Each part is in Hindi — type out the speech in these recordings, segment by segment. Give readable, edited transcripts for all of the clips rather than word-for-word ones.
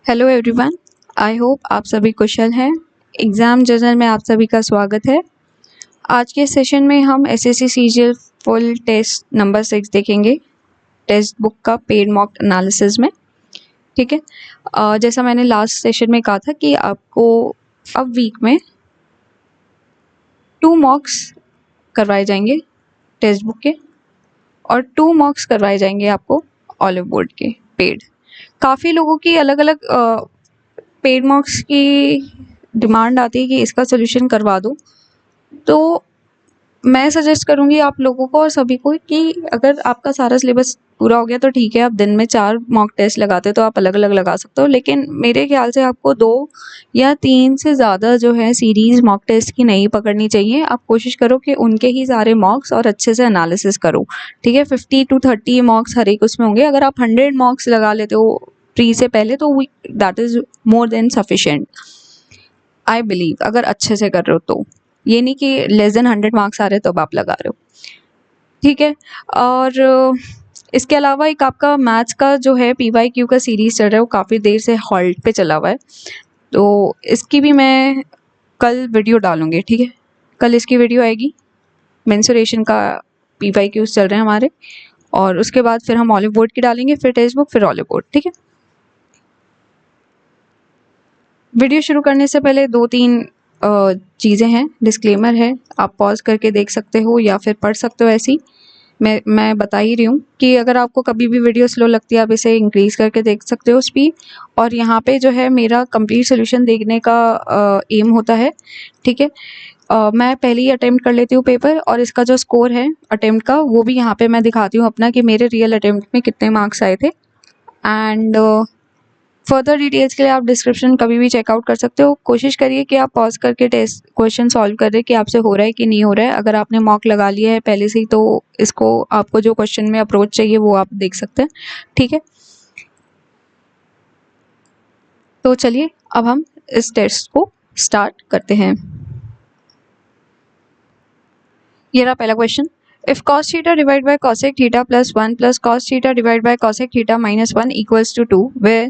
हेलो एवरीवन, आई होप आप सभी कुशल हैं। एग्ज़ाम जर्नल में आप सभी का स्वागत है। आज के सेशन में हम SSC CGL full test number 6 देखेंगे, टेक्स्ट बुक का पेड मॉक एनालिसिस में। ठीक है, जैसा मैंने लास्ट सेशन में कहा था कि आपको अब वीक में 2 मॉक्स करवाए जाएंगे टेक्स्ट बुक के और 2 मॉक्स करवाए जाएंगे आपको ऑलिव बोर्ड के पेड। काफ़ी लोगों की अलग अलग पेड मॉक्स की डिमांड आती है कि इसका सोल्यूशन करवा दो, तो मैं सजेस्ट करूँगी आप लोगों को और सभी को कि अगर आपका सारा सिलेबस पूरा हो गया तो ठीक है, आप दिन में 4 मॉक टेस्ट लगाते हो तो आप अलग अलग लगा सकते हो, लेकिन मेरे ख्याल से आपको 2 या 3 से ज़्यादा जो है सीरीज़ मॉक टेस्ट की नहीं पकड़नी चाहिए। आप कोशिश करो कि उनके ही सारे मॉक्स और अच्छे से एनालिसिस करो। ठीक है, 50 to 30 मॉक्स हर एक उसमें होंगे। अगर आप 100 मॉक्स लगा लेते हो प्री से पहले तो that is more than sufficient, I believe. अगर अच्छे से कर रहे हो तो, ये नहीं कि लेस देन 100 मार्क्स आ रहे तो अब आप लगा रहे हो। ठीक है, और इसके अलावा एक आपका मैथ्स का जो है PYQ का सीरीज चल रहा है, वो काफ़ी देर से हॉल्ट पे चला हुआ है, तो इसकी भी मैं कल वीडियो डालूंगी। ठीक है, कल इसकी वीडियो आएगी। मेंसुरेशन का PYQs चल रहे हैं हमारे, और उसके बाद फिर हम ऑलिव बोर्ड की डालेंगे, फिर टेक्स्ट बुक, फिर ऑलिव बोर्ड। ठीक है, वीडियो शुरू करने से पहले 2-3 चीज़ें हैं, डिस्क्लेमर है, आप पॉज करके देख सकते हो या फिर पढ़ सकते हो। ऐसी मैं बता ही रही हूँ कि अगर आपको कभी भी वीडियो स्लो लगती है आप इसे इंक्रीज करके देख सकते हो स्पीड। और यहाँ पे जो है मेरा कंप्लीट सोल्यूशन देखने का एम होता है। ठीक है, मैं पहले ही अटेम्प्ट कर लेती हूँ पेपर, और इसका जो स्कोर है अटेम्प्ट का वो भी यहाँ पे मैं दिखाती हूँ अपना कि मेरे रियल अटेम्प्ट में कितने मार्क्स आए थे। एंड फर्दर डिटेल्स के लिए आप डिस्क्रिप्शन कभी भी चेकआउट कर सकते हो। कोशिश करिए कि आप पॉज करके टेस्ट क्वेश्चन सॉल्व करें कि आपसे हो रहा है कि नहीं हो रहा है। अगर आपने मॉक लगा लिया है पहले से ही तो इसको आपको जो क्वेश्चन में अप्रोच चाहिए वो आप देख सकते हैं। ठीक है, तो चलिए अब हम इस टेस्ट को स्टार्ट करते हैं। ये रहा पहला question. If cos theta divide by cosec theta plus 1 plus cos theta divide by cosec theta minus 1 equals to 2, where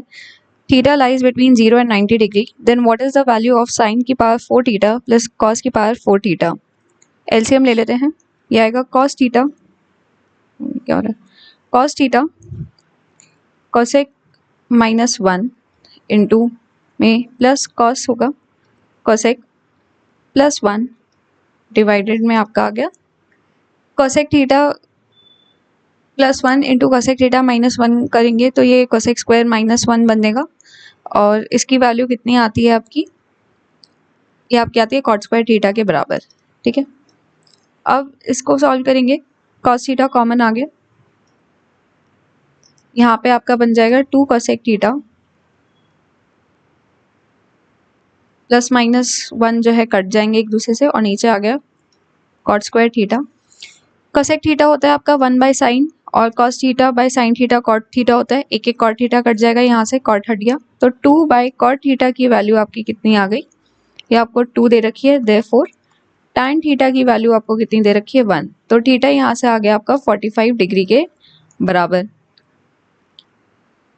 theta lies between 0 and 90 degree, then what is the value of sin की पावर 4 theta plus cos की पावर 4 theta? LCM ले लेते हैं, ये आएगा cos theta, क्या हो रहा है, cos theta cosec minus 1 into में प्लस cos होगा cosec प्लस 1 डिवाइडेड में आपका आ गया cosec theta plus 1 into cosec theta minus 1 करेंगे तो ये cosec स्क्वायर माइनस 1 बनेगा, और इसकी वैल्यू कितनी आती है आपकी, ये आपकी आती है cot स्क्वायर थीटा के बराबर। ठीक है, अब इसको सॉल्व करेंगे, cos थीटा कॉमन आ गया, यहाँ पे आपका बन जाएगा 2 cosec थीटा प्लस माइनस 1 जो है कट जाएंगे एक दूसरे से, और नीचे आ गया cot square theta. cosec theta होता है आपका 1 बाय साइन, और cos theta by sine theta cot theta होता है, एक एक cot थीटा कट जाएगा, यहाँ से cot हट गया, तो 2 बाय cot थीटा की वैल्यू आपकी कितनी आ गई, ये आपको 2 दे रखी है, देयरफॉर tan थीटा की वैल्यू आपको कितनी दे रखी है 1, तो थीटा यहाँ से आ गया आपका 45 डिग्री के बराबर।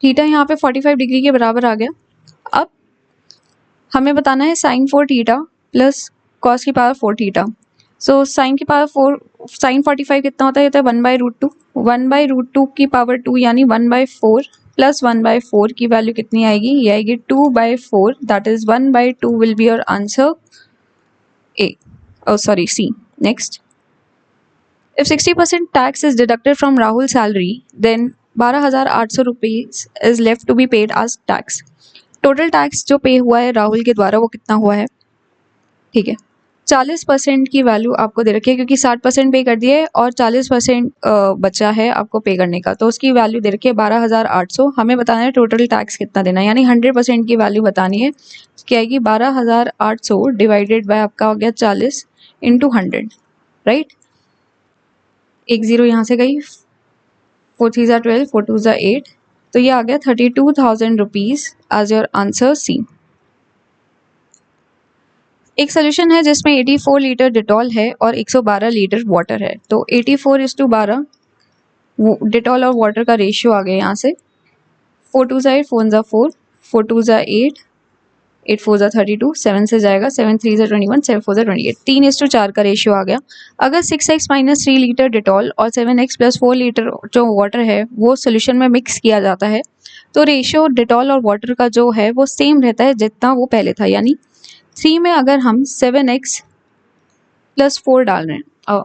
थीटा यहाँ पे 45 डिग्री के बराबर आ गया। अब हमें बताना है साइन 4 थीटा प्लस कॉस की पावर 4 थीटा। सो साइन की पावर 4, साइन 45 कितना होता है, ये तो 1/√2, 1/√2 की पावर 2 यानी 1/4 प्लस 1/4 की वैल्यू कितनी आएगी, ये आएगी 2/4, that is 1/2 will be your answer A, oh sorry, C. Next, if 60% tax is deducted from Rahul's salary, then 12,800 rupees is left to be paid as tax. Total tax जो पे हुआ है राहुल के द्वारा वो कितना हुआ है। ठीक है, 40% की वैल्यू आपको दे रखी है, क्योंकि 60% पे कर दिए और 40% बचा है आपको पे करने का, तो उसकी वैल्यू दे रखी है 12,800। हमें बताना है टोटल टैक्स कितना देना है, यानी 100% की वैल्यू बतानी है। क्या आएगी 12,800 डिवाइडेड बाय आपका हो गया 40 इंटू 100, राइट, एक जीरो यहाँ से गई, 4 3 12, 4 2 8, तो ये आ गया 32,000 rupees as your answer C. एक सोल्यूशन है जिसमें 84 लीटर डिटॉल है और 112 लीटर वाटर है, तो 84:12 डिटॉल और वाटर का रेशियो आ गया यहाँ से, 4 2 8, 4 4, 4 2 ज़ा 8, 8 4 ज़ा 32, 7 से जाएगा, 7 3 ज़ा 21, 7 4 ज़ा 28, 3:4 का रेशियो आ गया। अगर 6x माइनस 3 लीटर डिटॉल और 7x प्लस 4 लीटर जो वाटर है वो सोल्यूशन में मिक्स किया जाता है, तो रेशियो डिटॉल और वाटर का जो है वो सेम रहता है जितना वो पहले था। यानी 3 में अगर हम 7x प्लस 4 डाल रहे हैं,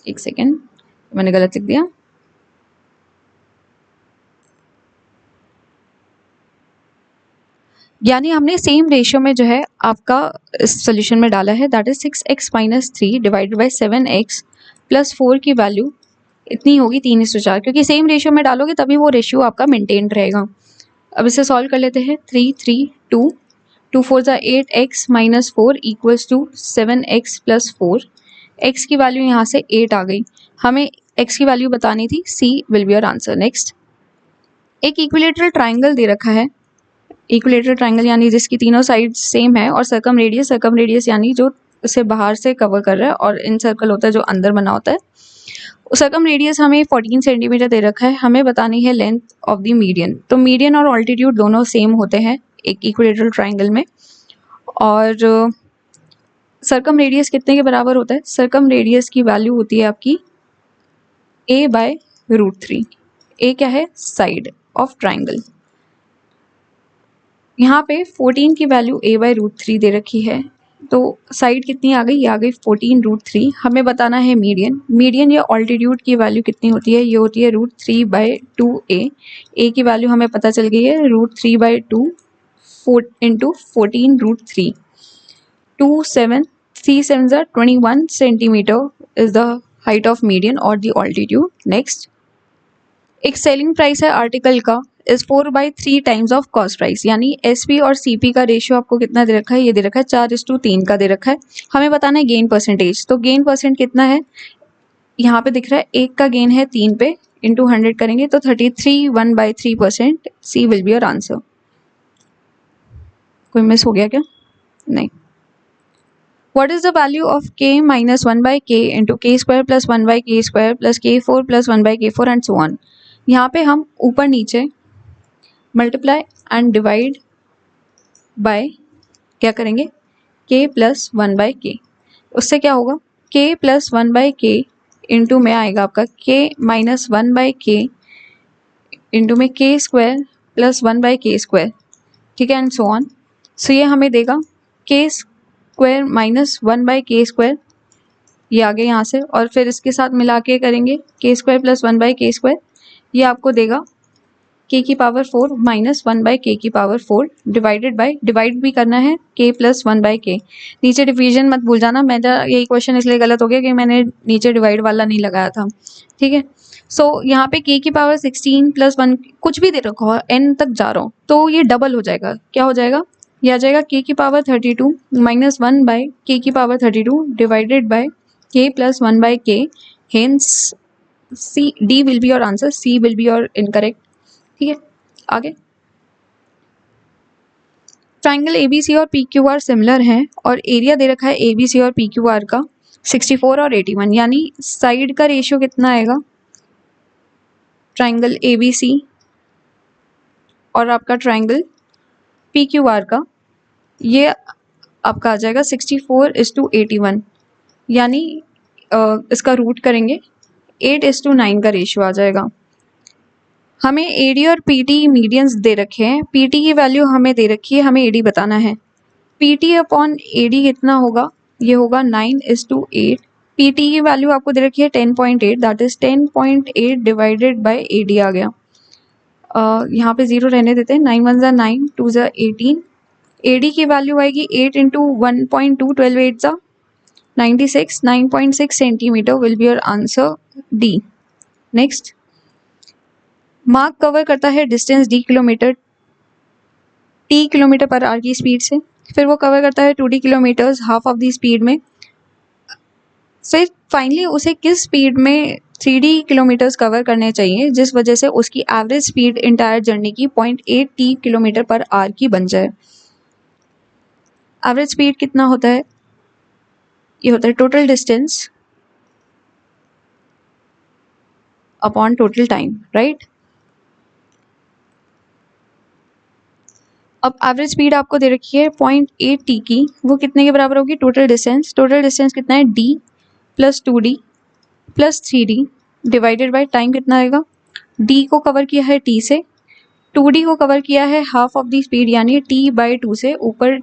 एक सेकेंड, मैंने गलत लिख दिया, यानी हमने सेम रेशियो में जो है आपका इस सोल्यूशन में डाला है, that is 6x minus 3 divided by 7x plus 4 की वैल्यू इतनी होगी 3:4, क्योंकि सेम रेशियो में डालोगे तभी वो रेशियो आपका मेंटेन रहेगा। अब इसे सॉल्व कर लेते हैं। 3 3 2 2 4 ज़ा 8, x minus 4 equals to 7x plus 4। x की वैल्यू यहाँ से 8 आ गई, हमें x की वैल्यू बतानी थी, c will be your answer. Next, एक इक्विलेटरल ट्राइंगल दे रखा है। इक्विलेटरल ट्राइंगल यानी जिसकी तीनों साइड सेम है, और सर्कम रेडियस यानी जो उसे बाहर से कवर कर रहा है, और इन सर्कल होता है जो अंदर बना होता है। सर्कम रेडियस हमें 14 सेंटीमीटर दे रखा है, हमें बतानी है लेंथ ऑफ द मीडियन। तो मीडियन और ऑल्टीट्यूड दोनों सेम होते हैं एक इक्विलेटरल ट्राइंगल में। और सर्कम रेडियस कितने के बराबर होता है? सर्कम रेडियस की वैल्यू होती है आपकी a/√3। a क्या है? Side of triangle. यहाँ पे 14 की वैल्यू a/√3 दे रखी है, तो साइड कितनी आ गई? ये आ गई 14√3। हमें बताना है मीडियन। मीडियन या ऑल्टीट्यूड की वैल्यू कितनी होती है? ये होती है √3/2a। a की वैल्यू हमें पता चल गई है √3/2 into 14√3। 3 7 21 centimetre is the height of median और द ऑल्टीट्यूड। नेक्स्ट, एक सेलिंग प्राइस है आर्टिकल का is 4/3 times of cost price, यानी एसपी और सीपी का रेशियो आपको कितना दे रखा है? ये दे रखा है 4:3 का दे रखा है। हमें बताना है गेन परसेंटेज। तो गेन परसेंट कितना है? यहाँ पे दिख रहा है, एक का गेन है 3 पे, इंटू 100 करेंगे तो 33 1/3%। सी विल बी योर आंसर। कोई मिस हो गया क्या? नहीं। What is the value of k minus 1/k into k square plus 1/k square plus k4 plus 1/k4 and so on? यहाँ पे हम ऊपर नीचे मल्टीप्लाई एंड डिवाइड बाय क्या करेंगे? k plus 1/k। उससे क्या होगा? k प्लस 1/k इंटू में आएगा आपका k माइनस 1/k इंटू में k square plus 1/k square, ठीक है, एंड सो ऑन। सो ये हमें देगा k square minus 1/k square, ये आगे यहाँ से, और फिर इसके साथ मिला के करेंगे k square plus 1/k square, ये आपको देगा k की पावर 4 माइनस 1/k की पावर 4 डिवाइडेड बाय, डिवाइड भी करना है k प्लस 1/k। नीचे डिवीजन मत भूल जाना, मेरा यही क्वेश्चन इसलिए गलत हो गया कि मैंने नीचे डिवाइड वाला नहीं लगाया था, ठीक है। सो यहाँ पे k की पावर 16 प्लस 1 कुछ भी दे रखा हो, n तक जा रहा हूँ, तो ये डबल हो जाएगा। क्या हो जाएगा? ये आ जाएगा k की पावर 32 माइनस 1/k की power 32 divided by k plus 1/k। Hence C D will be your answer, C will be your incorrect, ठीक है। आगे, ट्राइंगल एबीसी और पीक्यूआर सिमिलर हैं और एरिया दे रखा है एबीसी और पीक्यूआर का 64 और 81, यानी साइड का रेशियो कितना आएगा ट्राइंगल एबीसी और आपका ट्राइंगल पीक्यूआर का? ये आपका आ जाएगा 64:81, यानी इसका रूट करेंगे 8:9 का रेशियो आ जाएगा। हमें एडी और पीटी मीडियंस दे रखे हैं, पीटी की वैल्यू हमें दे रखी है, हमें एडी बताना है। पीटी अपॉन एडी कितना होगा? ये होगा 9:8। पीटी की वैल्यू आपको दे रखी है 10.8, that is 10.8 divided by AD आ गया। यहाँ पे 0 रहने देते हैं, 9 1 ज़ा 9, 2 ज़ा 18। एडी की वैल्यू आएगी 8 इंटू 1.2, 12 8 ज़ा 96, 9.6 centimetre will be your answer, D. Next, mark cover करता है distance d kilometre t kilometre per hour की स्पीड से, फिर वो कवर करता है 2d kilometres half of the speed में, फिर फाइनली उसे किस स्पीड में 3d किलोमीटर्स कवर करने चाहिए जिस वजह से उसकी एवरेज स्पीड इंटायर जर्नी की 0.8 t किलोमीटर पर आवर की बन जाए। एवरेज स्पीड कितना होता है? ये होता है total distance upon total time, right. अब एवरेज स्पीड आपको दे रखी है 0.8 की, वो कितने के बराबर होगी? टोटल डिस्टेंस कितना है? d plus 2d plus 3d divided by time कितना आएगा? d को कवर किया है t से, 2d को कवर किया है हाफ ऑफ द स्पीड यानी t/2 से, ऊपर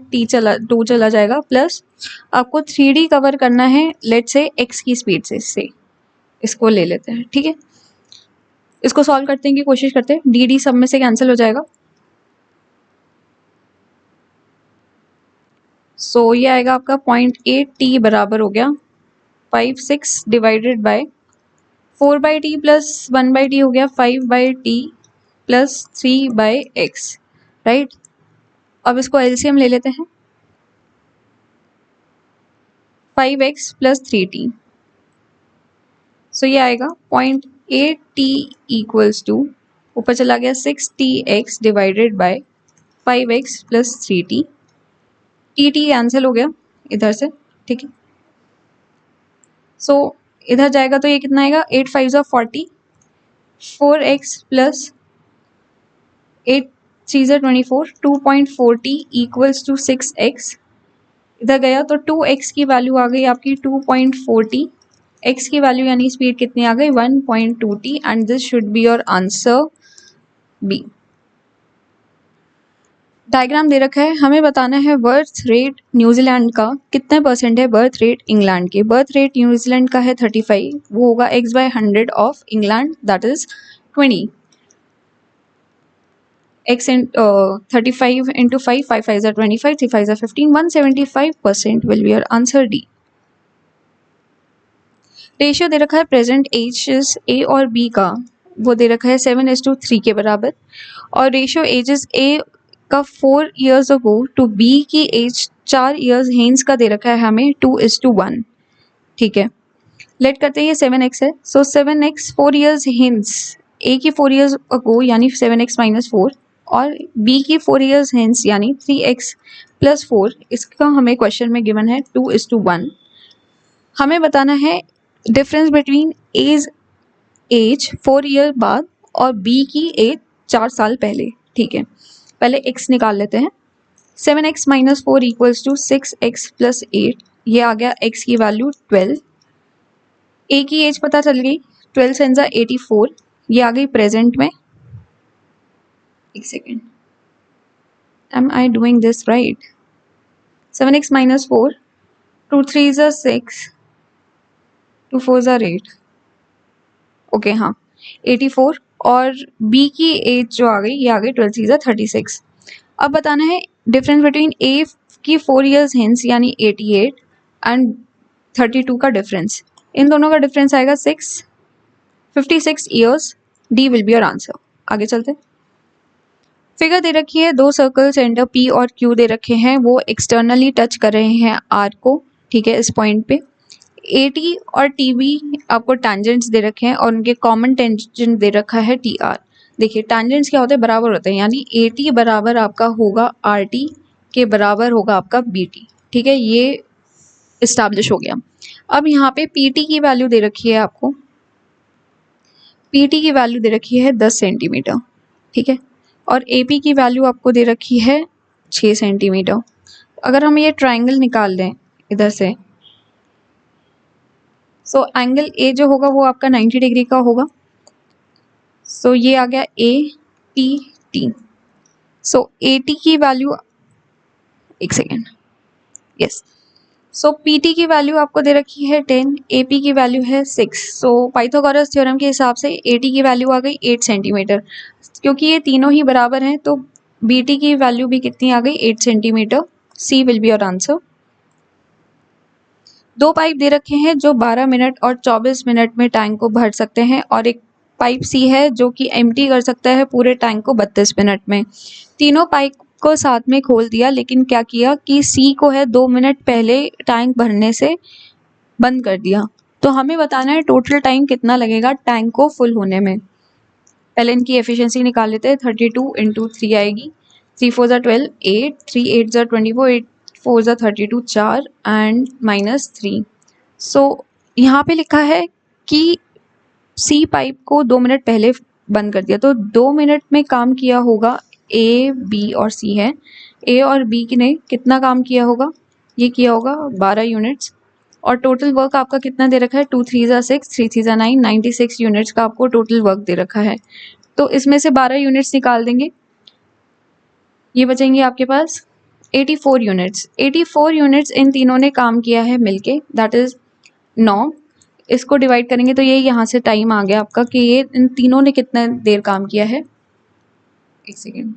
2 चला जाएगा, प्लस आपको 3d कवर करना है लेट से x की स्पीड से इसको ले लेते हैं, ठीक है। इसको सॉल्व करते हैं की कोशिश करते हैं, dd सब में से कैंसिल हो जाएगा। सो ये आएगा आपका 0.8t बराबर हो गया 5/6 divided by 4/t plus 1/t हो गया 5/t प्लस 3/x, राइट। अब इसको एलसीएम ले लेते हैं, 5x प्लस 3t। सो ये आएगा 0.8t इक्वल्स टू, ऊपर चला गया 6tx divided by 5x plus 3t, T cancel हो गया इधर से, ठीक है। सो इधर जाएगा तो ये कितना आएगा? 8 5 ज़ा 40, 4x प्लस 8 3 ज़ा 24, 2.40 इक्वल्स टू 6x। इधर गया तो 2x की वैल्यू आ गई आपकी 2.40, x की वैल्यू यानी स्पीड कितनी आ गई? 1.2t, and this should be your answer B. Diagram दे रखा है, हमें बताना है बर्थ रेट न्यूजीलैंड का कितने % है बर्थ रेट इंग्लैंड के। बर्थ रेट न्यूजीलैंड का है 35, वो होगा x/100 of England, that is 20। x in 35 into 5, 5 5 ज़ा 25, 3 5 ज़ा 15, 175% will be your answer D. Ratio दे रखा है प्रेजेंट एजेस ए और बी का, वो दे रखा है 7:3 के बराबर, और रेशियो एजेस ए का 4 years अगो टू बी की एज 4 years हेंस का दे रखा है हमें 2:1, ठीक है। लेट करते हैं ये 7x है, सो 7x 4 years हेंस, ए की 4 years अगो यानी 7x माइनस 4, और बी की 4 years हेंस यानी 3x प्लस 4, इसका हमें क्वेश्चन में गिवन है 2:1। हमें बताना है डिफरेंस बिटवीन एज 4 year बाद और बी की एज 4 साल पहले, ठीक है। पहले x निकाल लेते हैं, 7x minus 4 equals to 6x plus 8, ये आ गया x की वैल्यू 12। a की एज पता चल गई, 12 7 ज़ा 84, ये आ गई प्रेजेंट में। एक second, am I doing this right? 7x minus 4, 2 3 ज़ा 6, 2 4 ज़ा 8, ओके हाँ 84, और b की एज जो आ गई ये आ गई 12 3 ज़ा 36। अब बताना है डिफरेंस बिटवीन ए की 4 years हेंस यानी 88 एंड 32 का डिफरेंस, इन दोनों का डिफरेंस आएगा 56 years, D will be your answer. आगे चलते, फिगर दे रखी है, 2 सर्कल सेंटर पी और क्यू दे रखे हैं, वो एक्सटर्नली टच कर रहे हैं आर को, ठीक है। इस पॉइंट पे AT और TB आपको टेंजेंट्स दे रखे हैं, और उनके कॉमन टेंजेंट दे रखा है TR। देखिए टेंजेंट्स क्या होते हैं? बराबर होते हैं, यानी AT बराबर आपका होगा RT के बराबर होगा आपका BT, ठीक है। ये इस्टेब्लिश हो गया। अब यहाँ पे PT की वैल्यू दे रखी है आपको, PT की वैल्यू दे रखी है 10 सेंटीमीटर, ठीक है, और AP की वैल्यू आपको दे रखी है 6 सेंटीमीटर। अगर हम ये ट्राइंगल निकाल लें इधर से, सो एंगल ए जो होगा वो आपका 90 डिग्री का होगा। सो ये आ गया APT। सो AT की वैल्यू, एक सेकेंड, यस, सो PT की वैल्यू आपको दे रखी है 10, AP की वैल्यू है 6। सो पाइथागोरस थ्योरम के हिसाब से AT की वैल्यू आ गई 8 सेंटीमीटर। क्योंकि ये तीनों ही बराबर हैं तो BT की वैल्यू भी कितनी आ गई? 8 centimetre. C will be your answer. 2 pipe दे रखे हैं जो 12 मिनट और 24 मिनट में टैंक को भर सकते हैं, और एक पाइप सी है जो कि एम्प्टी कर सकता है पूरे टैंक को 32 मिनट में। तीनों पाइप को साथ में खोल दिया, लेकिन क्या किया कि सी को है 2 मिनट पहले टैंक भरने से बंद कर दिया। तो हमें बताना है टोटल टाइम कितना लगेगा टैंक को फुल होने में। पहले इनकी एफिशिएंसी निकाल लेते हैं, 32 इंटू 3 आएगी, 3 4 ज़ा 12, 8, 3 8 ज़ा 24, 8 4 ज़ा 32, 4 एंड माइनस 3। सो यहाँ पे लिखा है कि सी पाइप को 2 मिनट पहले बंद कर दिया, तो 2 मिनट में काम किया होगा ए, बी और सी है। ए और बी ने कितना काम किया होगा? ये किया होगा 12 यूनिट्स, और टोटल वर्क आपका कितना दे रखा है? 2 3 ज़ा 6, 3 3 ज़ा 9, 96 यूनिट्स का आपको टोटल वर्क दे रखा है। तो इसमें से 12 यूनिट्स निकाल देंगे, ये बचेंगे आपके पास 84 यूनिट्स। 84 यूनिट्स इन तीनों ने काम किया है मिलके, दैट इज 9। इसको डिवाइड करेंगे तो ये यहाँ से टाइम आ गया आपका कि ये इन तीनों ने कितना देर काम किया है। एक सेकेंड,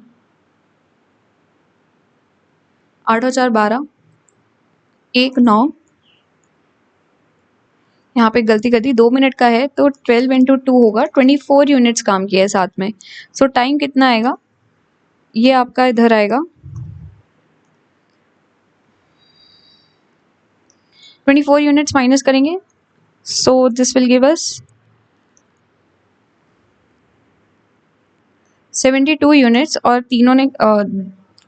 8 और 4 12, 1 9, यहाँ पे गलती कर दी, 2 मिनट का है तो 12 इंटू 2 होगा, 24 यूनिट्स काम किया है साथ में। सो टाइम कितना आएगा? ये आपका इधर आएगा 24 यूनिट्स माइनस करेंगे, so this will give us 72 units, और तीनों ने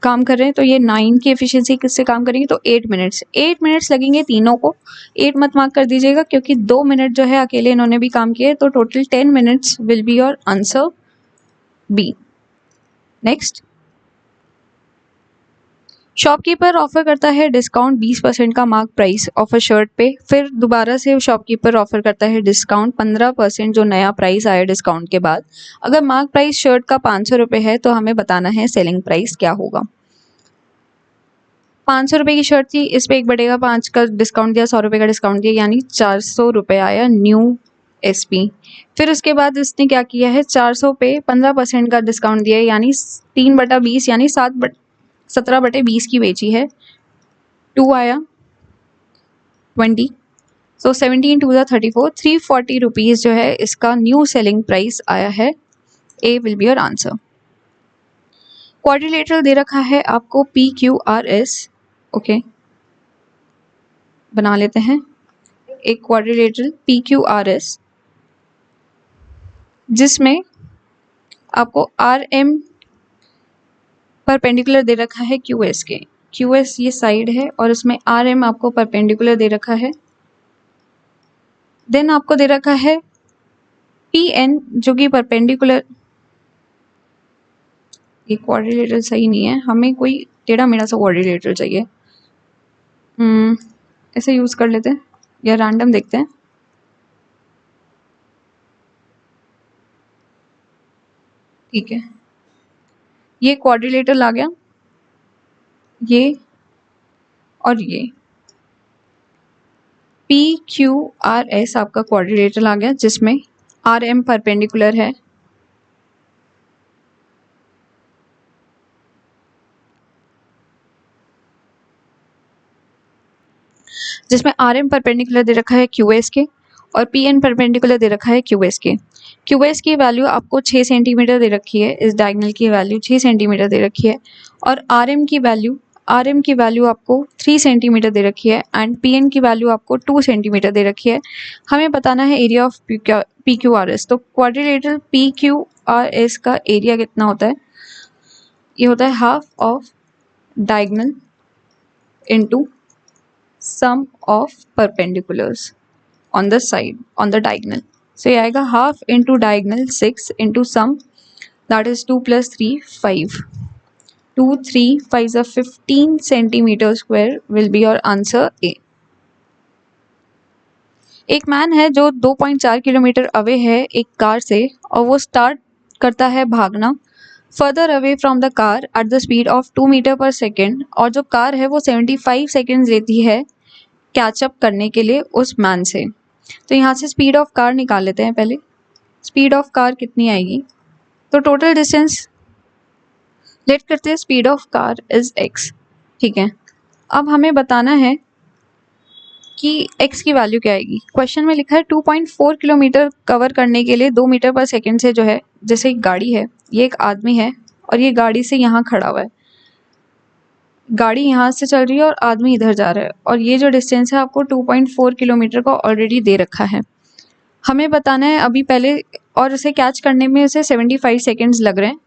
काम कर रहे हैं तो ये 9 की एफिशिएंसी किससे काम करेंगे? तो 8 मिनट्स, 8 मिनट्स लगेंगे तीनों को। 8 मत मार्क कर दीजिएगा क्योंकि 2 मिनट जो है अकेले इन्होंने भी काम किए, तो total 10 minutes will be your answer B. Next, shopkeeper offer करता है डिस्काउंट 20% का mark price of a shirt पे, फिर दोबारा से शॉपकीपर ऑफर करता है डिस्काउंट 15% जो नया प्राइस आया डिस्काउंट के बाद। अगर मार्क प्राइस शर्ट का 500 रुपये है तो हमें बताना है सेलिंग प्राइस क्या होगा। 500 रुपये की शर्ट थी, इस पे 1 बटेगा 5 का डिस्काउंट दिया, 100 रुपये का डिस्काउंट दिया, यानी 400 रुपये आया न्यू एसपी। फिर उसके बाद इसने क्या किया है, 400 पे 15% का डिस्काउंट दिया है, यानी 3/20 यानी 17/20 की बेची है। 2 आया 20, सो 17 2 34, 340 रुपीज़ जो है इसका न्यू सेलिंग प्राइस आया है। A will be your answer. Quadrilateral दे रखा है आपको PQRS, ओके बना लेते हैं एक क्वाड्रिलेटरल PQRS, जिसमें आपको RM परपेंडिकुलर दे रखा है QS के। QS ये साइड है और इसमें RM आपको परपेंडिकुलर दे रखा है। देन आपको दे रखा है PN जो कि परपेंडिकुलर, ये क्वाड्रिलेटरल सही नहीं है, हमें कोई टेढ़ा मेढ़ा सा क्वाड्रिलेटरल चाहिए। ऐसे यूज़ कर लेते हैं या रैंडम देखते हैं। ठीक है, ये क्वाड्रिलेटरल आ गया, ये और ये PQRS आपका क्वाड्रिलेटरल आ गया, जिसमें RM परपेंडिकुलर है, जिसमें RM परपेंडिकुलर दे रखा है QS के और PN परपेंडिकुलर दे रखा है QS के। QS की वैल्यू आपको 6 सेंटीमीटर दे रखी है, इस डायगोनल की वैल्यू 6 सेंटीमीटर दे रखी है, और RM की वैल्यू आपको 3 सेंटीमीटर दे रखी है, एंड PN की वैल्यू आपको 2 सेंटीमीटर दे रखी है। हमें बताना है एरिया ऑफ PQRS। तो क्वाड्रिलेटरल PQRS का एरिया कितना होता है? ये होता है half of diagonal into sum of perpendiculars on the side on the diagonal. So ये आएगा half into diagonal 6 into sum, that is 2 plus 3 5, 2 3 5 is 15 centimeter square will be your answer A. एक मैन है जो 2.4 किलोमीटर अवे है एक कार से, और वो स्टार्ट करता है भागना further away from the car at the speed of 2 metre per second, और जो कार है वो 75 सेकेंड्स लेती है कैचअप करने के लिए उस मैन से। तो यहाँ से स्पीड ऑफ कार निकाल लेते हैं पहले। स्पीड ऑफ कार कितनी आएगी? तो टोटल डिस्टेंस लेट करते हैं, speed of car is x, ठीक है। अब हमें बताना है कि x की वैल्यू क्या आएगी। क्वेश्चन में लिखा है 2.4 किलोमीटर कवर करने के लिए 2 मीटर पर सेकेंड से जो है, जैसे एक गाड़ी है, ये एक आदमी है और ये गाड़ी से यहाँ खड़ा हुआ है, गाड़ी यहाँ से चल रही है और आदमी इधर जा रहा है, और ये जो डिस्टेंस है आपको 2.4 किलोमीटर का ऑलरेडी दे रखा है। हमें बताना है अभी पहले, और इसे कैच करने में इसे 75 सेकेंड्स लग रहे हैं,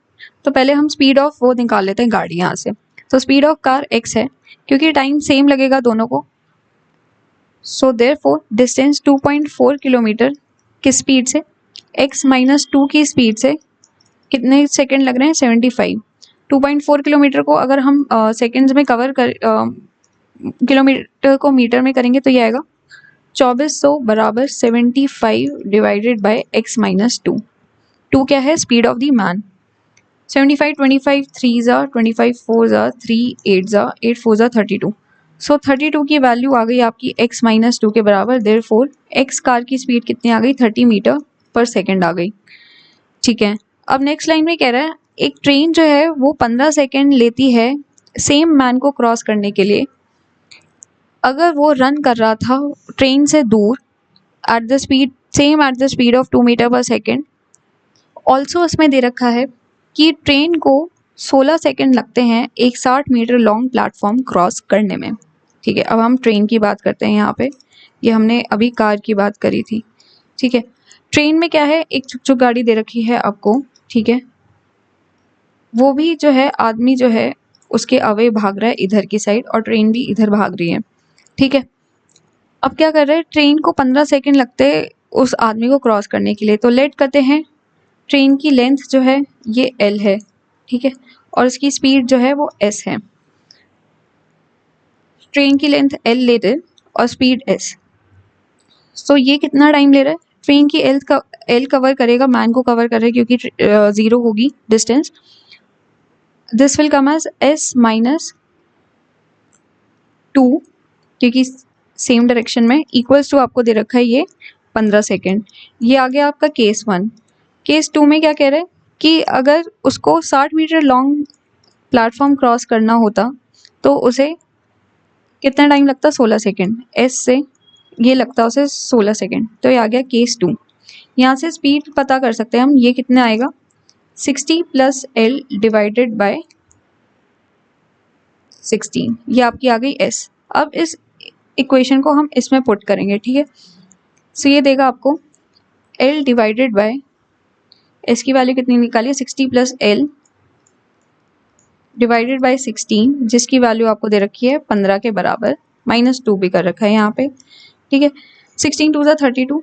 तो पहले हम स्पीड ऑफ वो निकाल लेते हैं गाड़ी यहाँ से। तो स्पीड ऑफ कार x है, क्योंकि टाइम सेम लगेगा दोनों को, सो देयरफॉर डिस्टेंस 2.4 किलोमीटर किस स्पीड से, x - 2 की स्पीड से कितने सेकेंड लग रहे हैं? 75, 2.4 किलोमीटर को अगर हम सेकेंड्स में कवर कर किलोमीटर को मीटर में करेंगे तो ये आएगा 2400 बराबर 75 डिवाइडेड बाय x माइनस 2। 2 क्या है? Speed of the man. 75 25 3 ज़ा 25 4 ज़ा 3 8 ज़ा 8 4 ज़ा 32। सो 32 की वैल्यू आ गई आपकी x माइनस 2 के बराबर। देयरफॉर x कार की स्पीड कितनी आ गई? 30 मीटर पर सेकेंड आ गई। ठीक है, अब नेक्स्ट लाइन में कह रहा है एक ट्रेन जो है वो 15 सेकेंड लेती है सेम मैन को क्रॉस करने के लिए अगर वो रन कर रहा था ट्रेन से दूर at the speed of 2 metre per second. Also इसमें दे रखा है कि ट्रेन को 16 सेकेंड लगते हैं एक 60 मीटर लॉन्ग प्लेटफॉर्म क्रॉस करने में। ठीक है, अब हम ट्रेन की बात करते हैं यहाँ पे। ये हमने अभी कार की बात करी थी। ठीक है, ट्रेन में क्या है? एक चुक गाड़ी दे रखी है आपको। ठीक है, वो भी जो है आदमी जो है उसके अवे भाग रहा है इधर की साइड और ट्रेन भी इधर भाग रही है। ठीक है, अब क्या कर रहे हैं? ट्रेन को 15 सेकेंड लगते हैं उस आदमी को क्रॉस करने के लिए। तो लेट करते हैं ट्रेन की लेंथ जो है ये l है। ठीक है, और इसकी स्पीड जो है वो s है। ट्रेन की लेंथ l ले रहे और स्पीड s। सो ये कितना टाइम ले रहा है? ट्रेन की l कवर करेगा, मैन को कवर कर रहा है क्योंकि 0 होगी distance. This will come as s minus 2 क्योंकि सेम डायरेक्शन में इक्वल्स टू आपको दे रखा है ये 15 सेकेंड। ये आ गया आपका केस 1। केस 2 में क्या कह रहे हैं कि अगर उसको 60 मीटर लॉन्ग प्लेटफॉर्म क्रॉस करना होता तो उसे कितना टाइम लगता? 16 सेकेंड। एस से ये लगता उसे 16 सेकेंड। तो ये आ गया केस 2। यहाँ से स्पीड पता कर सकते हैं हम, ये कितना आएगा? 60 प्लस l डिवाइडेड बाय 16। ये आपकी आ गई s। अब इस इक्वेशन को हम इसमें पुट करेंगे। ठीक है, सो ये देगा आपको l डिवाइडेड बाय s की वैल्यू कितनी निकाली है? 60 प्लस l डिवाइडेड बाय 16 जिसकी वैल्यू आपको दे रखी है 15 के बराबर, माइनस 2 भी कर रखा है यहाँ पे। ठीक है, 16 2 ज़ा 32।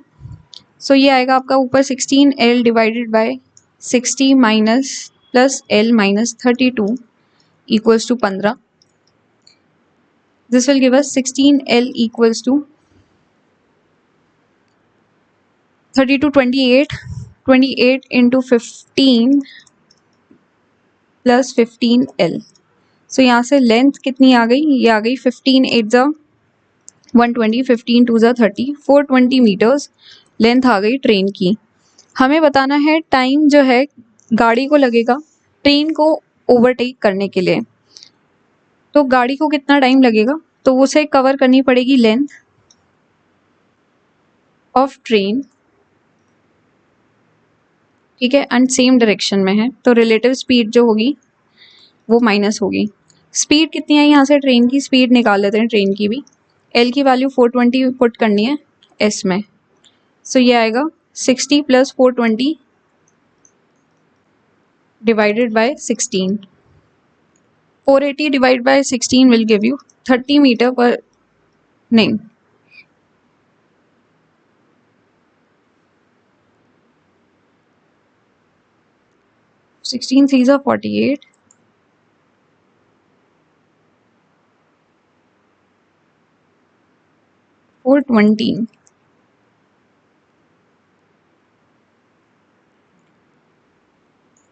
सो ये आएगा आपका ऊपर 16l divided by 60 minus plus l minus 32 equals to 15। This will give us 16l equals to 32 28 into 15 plus 15l। So यहाँ से लेंथ कितनी आ गई? ये आ गई 15 8 ज़ा 120 15 2 ज़ा 30 420 मीटर्स लेंथ आ गई ट्रेन की। हमें बताना है टाइम जो है गाड़ी को लगेगा ट्रेन को ओवरटेक करने के लिए। तो गाड़ी को कितना टाइम लगेगा? तो उसे कवर करनी पड़ेगी लेंथ ऑफ ट्रेन। ठीक है, एंड सेम डायरेक्शन में है तो रिलेटिव स्पीड जो होगी वो माइनस होगी। स्पीड कितनी है? यहाँ से ट्रेन की स्पीड निकाल लेते हैं। ट्रेन की भी l की वैल्यू 420 पुट करनी है s में। सो ये आएगा 60 plus 420 divided by 16। 480 divide by 16 will give you 30 metre पर नहीं 16 3 ज़ा 48 420।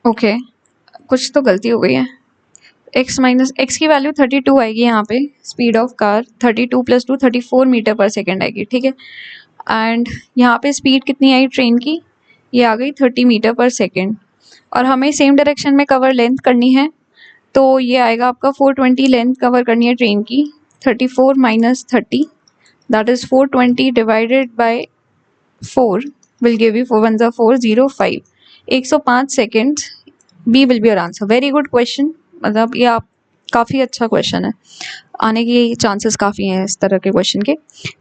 ओके, कुछ तो गलती हो गई है। x माइनस x की वैल्यू 32 आएगी यहाँ पे। Speed of car 32 plus 2 34 metre per second आएगी। ठीक है, एंड यहाँ पे स्पीड कितनी आई ट्रेन की? ये आ गई 30 मीटर पर सेकेंड। और हमें सेम डायरेक्शन में कवर लेंथ करनी है तो ये आएगा आपका 420 लेंथ कवर करनी है ट्रेन की। 34 minus 30 that is 420 divided by 4 will give you 4 1 ज़ा 4 0 5 105 second. B will be your answer. Very good question, मतलब ये आप काफ़ी अच्छा क्वेश्चन है, आने की चांसेस काफ़ी हैं इस तरह के क्वेश्चन के।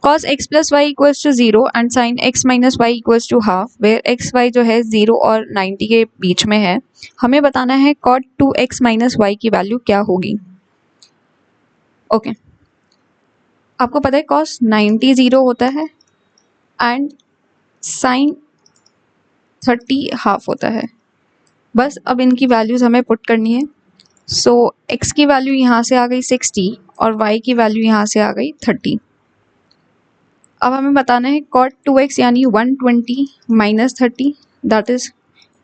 cos x plus Y equals to 0 and sine x minus Y equals to half where X Y जो है 0 और 90 के बीच में है। हमें बताना है cot 2x माइनस वाई की वैल्यू क्या होगी। ओके, आपको पता है cos 90 0 होता है एंड साइन 30 हाफ होता है। बस अब इनकी वैल्यूज हमें पुट करनी है। सो x की वैल्यू यहाँ से आ गई 60 और y की वैल्यू यहाँ से आ गई 30। अब हमें बताना है cot 2x यानी 120 minus 30 that is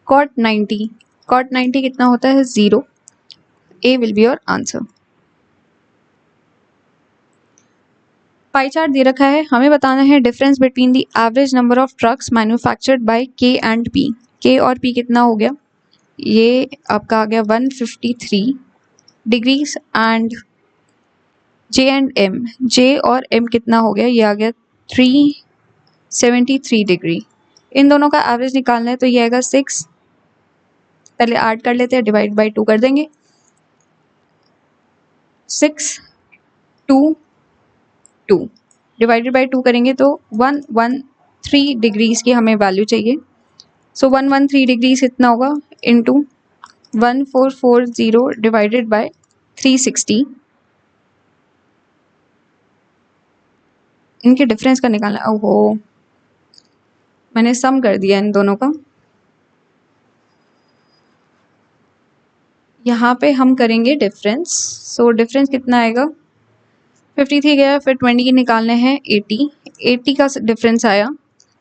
cot 90। cot 90 कितना होता है 0। A will be your answer. Pie chart दे रखा है, हमें बताना है difference between the average number of trucks manufactured by K and P। K और P कितना हो गया, ये आपका आ गया 153 degrees and J and M, J और M कितना हो गया, ये आ गया 373 डिग्री। इन दोनों का एवरेज निकालना है तो ये आएगा 6, पहले ऐड कर लेते हैं, डिवाइड बाय 2 कर देंगे। 6 2 2 डिवाइडेड बाय 2 करेंगे तो 113 डिग्रीज की हमें वैल्यू चाहिए। सो 113 डिग्रीज कितना होगा इंटू 1440 डिवाइडेड बाय 360। इनके डिफरेंस का निकालना, ओहो मैंने सम कर दिया इन दोनों का। यहाँ पे हम करेंगे डिफरेंस। सो डिफरेंस कितना आएगा, 53 गया, फिर 20 निकालने हैं 80 का डिफरेंस आया।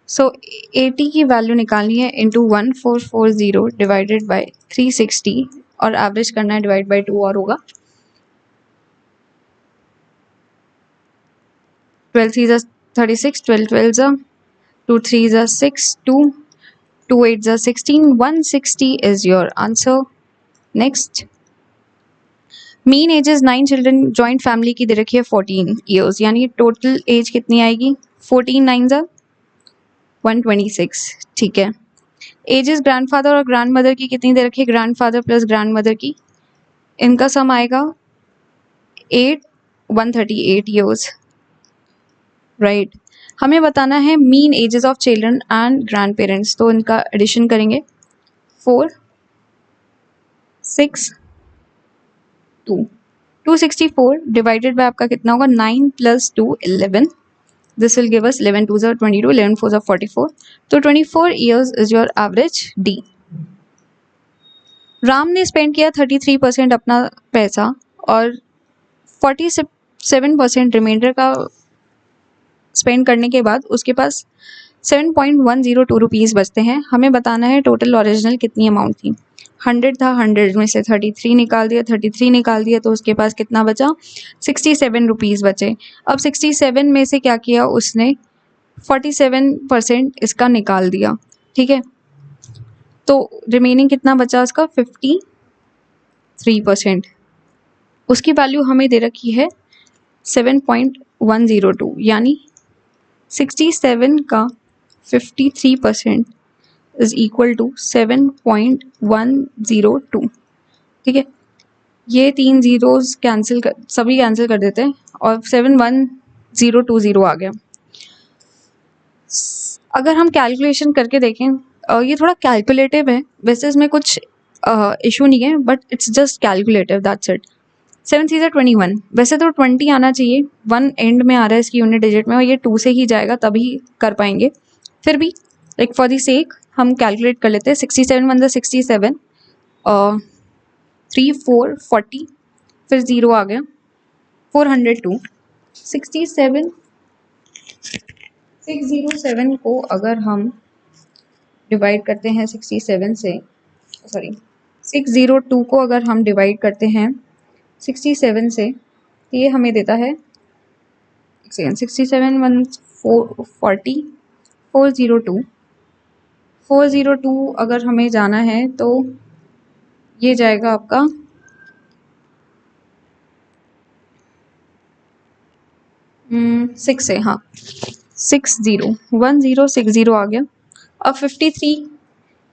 सो 80 की वैल्यू निकालनी है इंटू 1440 डिवाइडेड बाय 360 और एवरेज करना है डिवाइड बाय 2 और होगा 12 3 36, 12 12 2 3 6, 2 2 8 16, 160 is your answer. Next, mean ages 9 children joint family की दे रखी है 14 ईयर्स, यानी टोटल एज कितनी आएगी 14 9 126। ठीक है, एजेस ग्रैंडफादर और ग्रैंड मदर की कितनी दे रखी है, ग्रैंडफादर प्लस ग्रैंड मदर की, इनका सम आएगा 8 138 ईयर्स। राइट, हमें बताना है mean ages of children and grandparents, तो इनका एडिशन करेंगे 4 6 2 264 डिवाइडेड बाय आपका कितना होगा 9 प्लस 2 11। दिस विल गिव अस 11 2 22, 11 4 44, तो 24 years is your average D. Ram ने स्पेंड किया 33% अपना पैसा और 47% रिमाइंडर का स्पेंड करने के बाद उसके पास 7.102 रुपीज़ बचते हैं। हमें बताना है टोटल ओरिजिनल कितनी अमाउंट थी। 100 था, 100 में से 33 निकाल दिया, 33 निकाल दिया तो उसके पास कितना बचा 67 रुपीज़ बचे। अब 67 में से क्या किया उसने 47% इसका निकाल दिया। ठीक है, तो रिमेनिंग कितना बचा उसका 53%। उसकी वैल्यू हमें दे रखी है 7.102, यानी 67 का 53% इज इक्वल टू 7.102। ठीक है, ये 3 जीरोस कैंसिल कर, सभी कैंसिल कर देते हैं और 71020 आ गया। अगर हम कैलकुलेशन करके देखें, ये थोड़ा कैलकुलेटिव है, वैसे इसमें कुछ इशू नहीं है, but it's just calculative, that's it. 7 3 21, वैसे तो 20 आना चाहिए, 1 एंड में आ रहा है इसकी यूनिट डिजिट में और ये 2 से ही जाएगा तभी कर पाएंगे। फिर भी लाइक फॉर दी सेक हम कैलकुलेट कर लेते हैं। 67 1 67, 3 4 40, फिर 0 आ गया 402। 607 को अगर हम डिवाइड करते हैं 67 से, सॉरी 602 को अगर हम डिवाइड करते हैं 67 से, तो ये हमें देता है 67 1 40 402 402 अगर हमें जाना है तो ये जाएगा आपका 6 से, हाँ 1060 आ गया। अब 53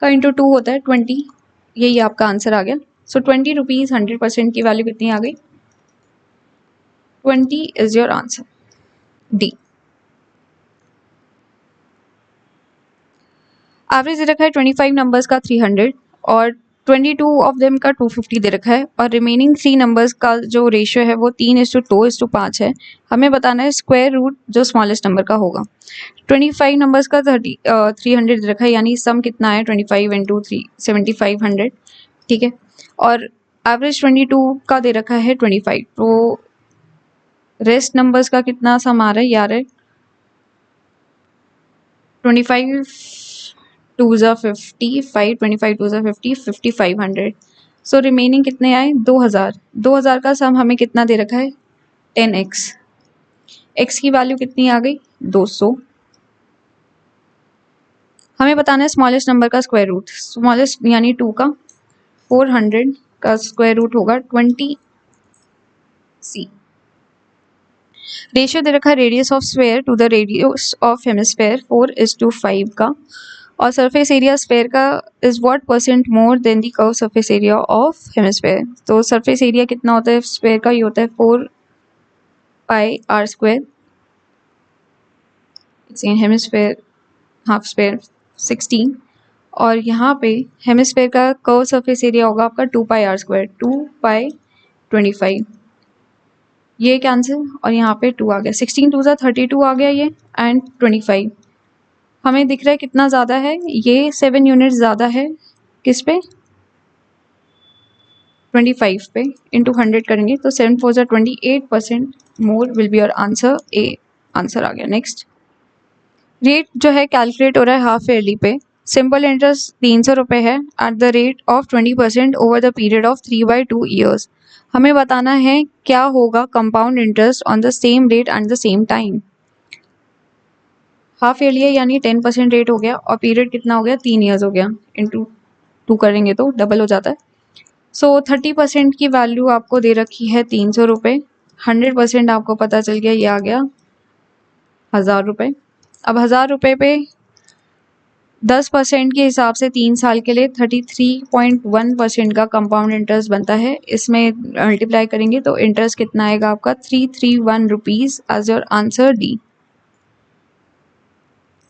का इंटू 2 होता है 20, यही आपका आंसर आ गया। सो 20 रुपीज़ 100% की वैल्यू कितनी आ गई, 20 इज योर आंसर डी। एवरेज दे रखा है 25 नंबर्स का 300 और 22 ऑफ देम का 250 दे रखा है और रिमेनिंग 3 नंबर्स का जो रेशियो है वो 3:2:5 है। हमें बताना है स्क्वायर रूट जो स्मॉलेस्ट नंबर का होगा। 25 नंबर्स का 300 दे रखा है, यानी सम कितना है 25 × 3 7500। ठीक है, और एवरेज 22 का दे रखा है 25, तो रेस्ट नंबर्स का कितना सम आ रहा है यार है 25 टू ज़ा 50, 5 25 टू ज़ा 50, 5500। सो रिमेनिंग कितने आए 2000। 2000 का सम हमें कितना दे रखा है 10x। x की वैल्यू कितनी आ गई 200। हमें बताना है स्मॉलेस्ट नंबर का स्क्वायर रूट। स्मॉलेस्ट यानी 2 का 400 का स्क्वायर रूट होगा 20c। रेशियो दे रखा है radius of sphere to the radius of hemisphere 4:5 का, और सरफेस एरिया स्फेयर का is what percent more than the curve surface area of hemisphere. तो सरफेस एरिया कितना होता है स्फेयर का, ये होता है 4πr²। हेमिस्फेयर हाफ स्फेयर 16, और यहाँ पे हेमिस्फेयर का कर्व सरफेस एरिया होगा आपका 2πr², 2π25। ये कैंसिल और यहाँ पे 2 आ गया, 16 2 ज़ा 32 आ गया ये, एंड 25। हमें दिख रहा है कितना ज़्यादा है, ये 7 यूनिट ज़्यादा है किस पे 25 पे, इंटू 100 करेंगे तो 7 4 ज़ा 28% more will be your answer. A answer आ गया। नेक्स्ट, रेट जो है कैलकुलेट हो रहा है हाफ ईयरली पे। सिंपल इंटरेस्ट 300 रुपये है at the rate of 20% over the period of 3/2 years. हमें बताना है क्या होगा compound interest on the same rate and the same time. Half yearly है यानी 10% रेट हो गया, और पीरियड कितना हो गया 3 ईयर्स हो गया, इंटू 2 करेंगे तो डबल हो जाता है। सो 30% की वैल्यू आपको दे रखी है 300 रुपये। 100% आपको पता चल गया, ये आ गया 1000 रुपये। अब 1000 रुपये पे 10% के हिसाब से 3 साल के लिए 33.1% का कंपाउंड इंटरेस्ट बनता है। इसमें मल्टीप्लाई करेंगे तो इंटरेस्ट कितना आएगा आपका 331 rupees as your answer D.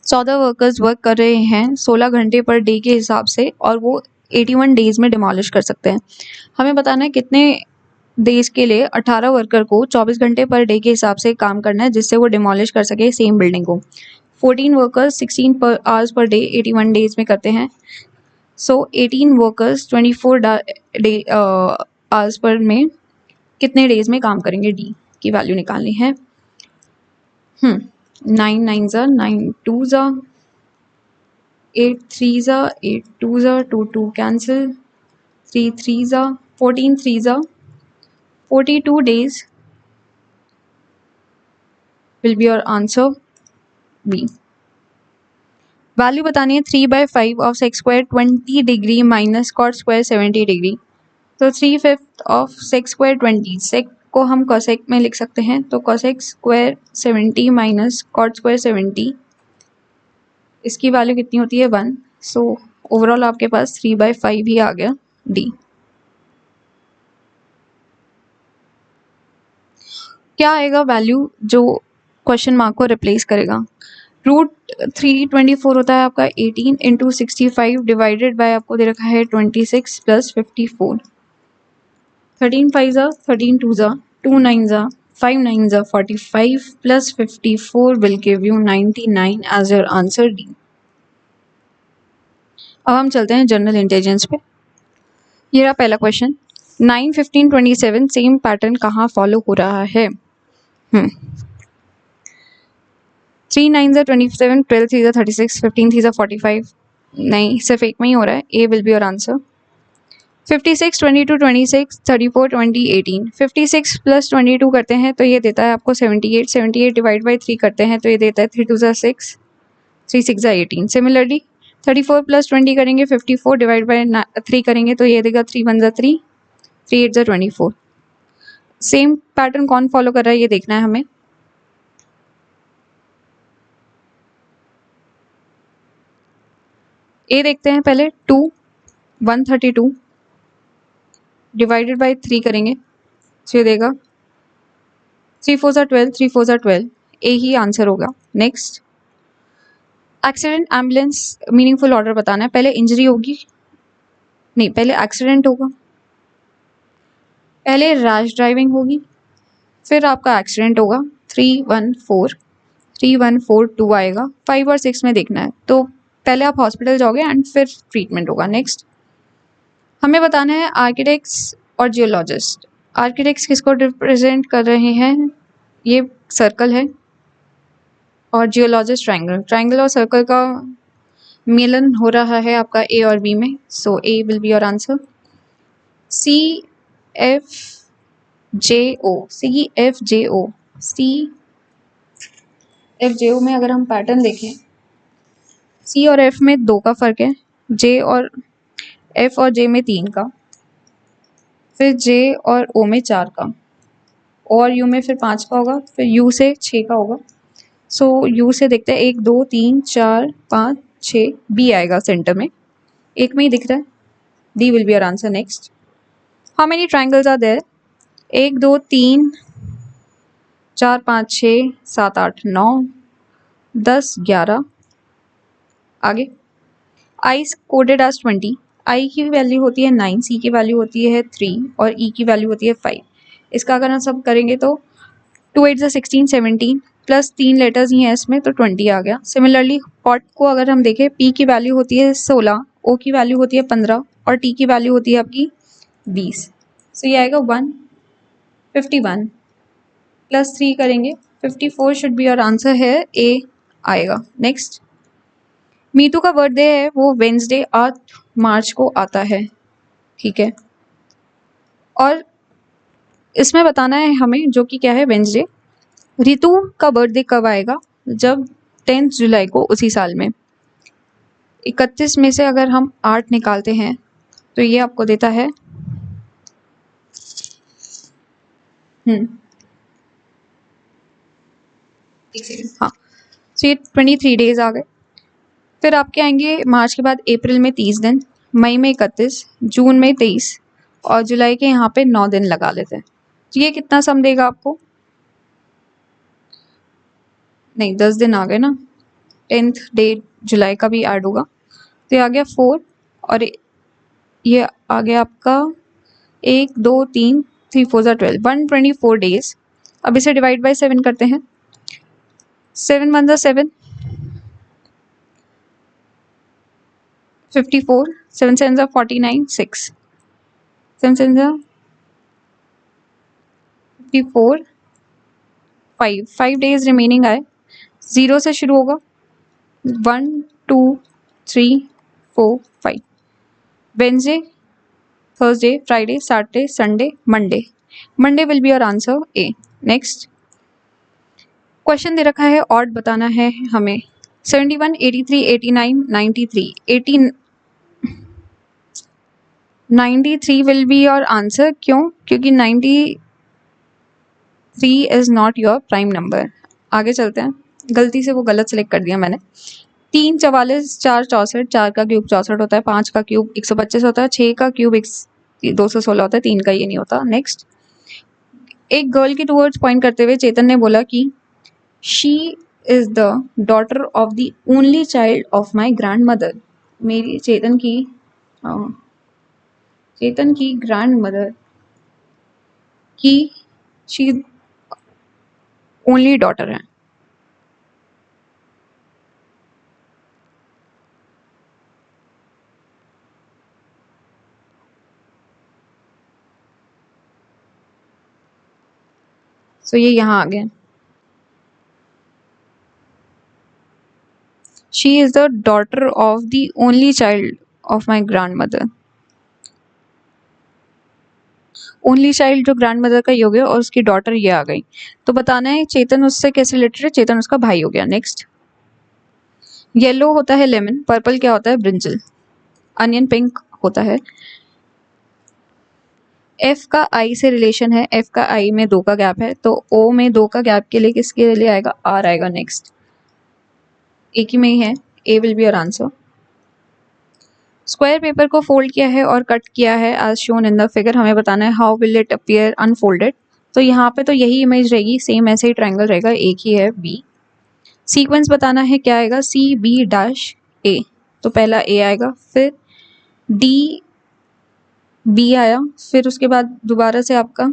14 workers work कर रहे हैं 16 घंटे पर डे के हिसाब से, और वो 81 डेज में डिमोलिश कर सकते हैं। हमें बताना है कितने डेज के लिए 18 वर्कर को 24 घंटे पर डे के हिसाब से काम करना है जिससे वो डिमोलिश कर सके सेम बिल्डिंग को। 14 workers 16 hours per day 81 days में करते हैं। सो 18 वर्कर्स 24 डे आवर्स पर में कितने डेज में काम करेंगे, डी की वैल्यू निकालनी है। 9 9 ज़ा 9 2 ज़ा 8 3 ज़ा 8 2 ज़ा 2 2 कैंसिल, 3 3 ज़ा 14 3 ज़ा 42 days will be your answer B. Value बतानी है 3/5 of sec square 20 degree minus cot square 70 degree. तो 3/5 ऑफ सेक स्क्वायर 20, सेक को हम कोसेक में लिख सकते हैं, तो cosec square 70 minus cot square 70, इसकी वैल्यू कितनी होती है 1। सो ओवरऑल आपके पास 3/5 ही आ गया, डी। क्या आएगा वैल्यू जो क्वेश्चन मार्क को रिप्लेस करेगा। रूट 324 होता है आपका 18 इंटू 65 डिवाइडेड बाय आपको दे रखा है 26 प्लस 54। 13 5 ज़ा 13 2 ज़ा 2 9 ज़ा 5 9 ज़ा 45 plus 54 will give you 99 as your answer D. अब हम चलते हैं जनरल इंटेलिजेंस पे। ये रहा पहला क्वेश्चन। 9 15 27 सेम पैटर्न कहाँ फॉलो हो रहा है। 3 9 ज़ा 27, 12 3 ज़ा 36, 15 3 ज़ा 45, नहीं सिर्फ एक में ही हो रहा है, A will be your answer. 56 22 26 34 20 18, 56 plus 22 करते हैं तो ये देता है आपको 78, 78 डिवाइड बाई 3 करते हैं तो ये देता है 3 2 ज़ा 6, 3 6 ज़ा 18। सिमिलरली 34 प्लस 20 करेंगे 54 डिवाइड बाई 3 करेंगे तो ये देगा 3 1 ज़ा 3, 3 8 ज़ा 24। सेम पैटर्न कौन फॉलो कर रहा है ये देखना है हमें। ए देखते हैं पहले, 2 132 डिवाइडेड बाई 3 करेंगे तो ये देगा 3 4 ज़ा 12, 3 4 ज़ा 12, ए ही आंसर होगा। Next, accident ambulance meaningful order बताना है। पहले इंजरी होगी, नहीं पहले एक्सीडेंट होगा, पहले रैश ड्राइविंग होगी, फिर आपका एक्सीडेंट होगा। 314 आएगा, 5 और 6 में देखना है तो पहले आप हॉस्पिटल जाओगे एंड फिर ट्रीटमेंट होगा। नेक्स्ट, हमें बताना है आर्किटेक्ट्स और जियोलॉजिस्ट। आर्किटेक्ट्स किसको रिप्रेजेंट कर रहे हैं? ये सर्कल है और जियोलॉजिस्ट ट्रायंगल। ट्रायंगल और सर्कल का मिलन हो रहा है आपका ए और बी में, so A will be your answer. C F J O, C F J O, C F J O में अगर हम पैटर्न देखें, सी और एफ में 2 का फर्क है, जे और एफ और जे में 3 का, फिर जे और ओ में 4 का, और यू में फिर 5 का होगा, फिर यू से 6 का होगा। सो यू से देखते हैं 1 2 3 4 5 6, बी आएगा सेंटर में, एक में ही दिख रहा है, D will be your answer. Next, how many triangles are there? 1 2 3 4 5 6 7 8 9 10 11। आगे, आई कोडेड एज 20, आई की वैल्यू होती है 9, सी की वैल्यू होती है 3 और ई की वैल्यू होती है 5। इसका अगर हम सब करेंगे तो 2 8 16 17 प्लस 3 लेटर्स ही हैं इसमें, तो 20 आ गया। सिमिलरली पॉट को अगर हम देखें, पी की वैल्यू होती है 16, ओ की वैल्यू होती है 15 और टी की वैल्यू होती है आपकी 20। सो ये आएगा 151 प्लस 3 करेंगे 54 शुड बी योर आंसर है, ए आएगा। नेक्स्ट, मीतू का बर्थडे है वो वेंसडे 8 मार्च को आता है, ठीक है, और इसमें बताना है हमें जो कि क्या है, वेंसडे। रितु का बर्थडे कब आएगा? जब 10 जुलाई को उसी साल में। 31 में से अगर हम 8 निकालते हैं तो ये आपको देता है हाँ, तो ये 23 डेज आ गए। फिर आपके आएंगे मार्च के बाद अप्रैल में 30 दिन, मई में 31, जून में 23 और जुलाई के यहाँ पे 9 दिन लगा लेते हैं। तो ये कितना सम देगा आपको? नहीं, 10 दिन आ गए ना, 10th डे जुलाई का भी ऐड होगा, तो ये आ गया 4 और ये आ गया आपका 1 2 3 3 4 12, 124 डेज। अब इसे डिवाइड बाय 7 करते हैं, 7 1 7, 54, 7 7 49, 6, 7 7 54, 5 डेज रिमेनिंग आए। 0 से शुरू होगा, 1 2 3 4 5, Wednesday Thursday Friday Saturday Sunday Monday, Monday will be your answer, A. Next question दे रखा है, ऑड बताना है हमें। 71 83 89 93 18 93 विल बी योर आंसर। क्यों? क्योंकि 93 is not your prime number. आगे चलते हैं, गलती से वो गलत सेलेक्ट कर दिया मैंने। 3 44 4 64, 4 का क्यूब 64 होता है, 5 का क्यूब 125 होता है, 6 का क्यूब 216 होता है, 3 का ये नहीं होता। नेक्स्ट, एक गर्ल की टूवर्ड्स पॉइंट करते हुए चेतन ने बोला कि she is the daughter of the only child of my grand mother. मेरी चेतन की ग्रैंड मदर की शी ओनली डॉटर है। सो ये यहाँ आ गया, she is the daughter of the only child of my grand mother. Only child जो ग्रैंड मदर का ही हो गया और उसकी डॉटर ये आ गई, तो बताना है चेतन उससे कैसे रिलेटेड है। चेतन उसका भाई हो गया। नेक्स्ट, येलो होता है लेमन, पर्पल क्या होता है? ब्रिंजल, अनियन पिंक होता है। एफ का आई से रिलेशन है, एफ का आई में 2 का गैप है, तो ओ में 2 का गैप के लिए किसके लिए आएगा? आर आएगा। नेक्स्ट, एक ही में ही है, A will be your answer. Square paper को फोल्ड किया है और कट किया है as shown in the figure, हमें बताना है how will it appear unfolded. तो यहाँ पे तो यही इमेज रहेगी, सेम ऐसे ही ट्रायंगल रहेगा, एक ही है बी। सीक्वेंस बताना है क्या आएगा? सी बी डैश ए, तो पहला ए आएगा, फिर डी बी आया, फिर उसके बाद दोबारा से आपका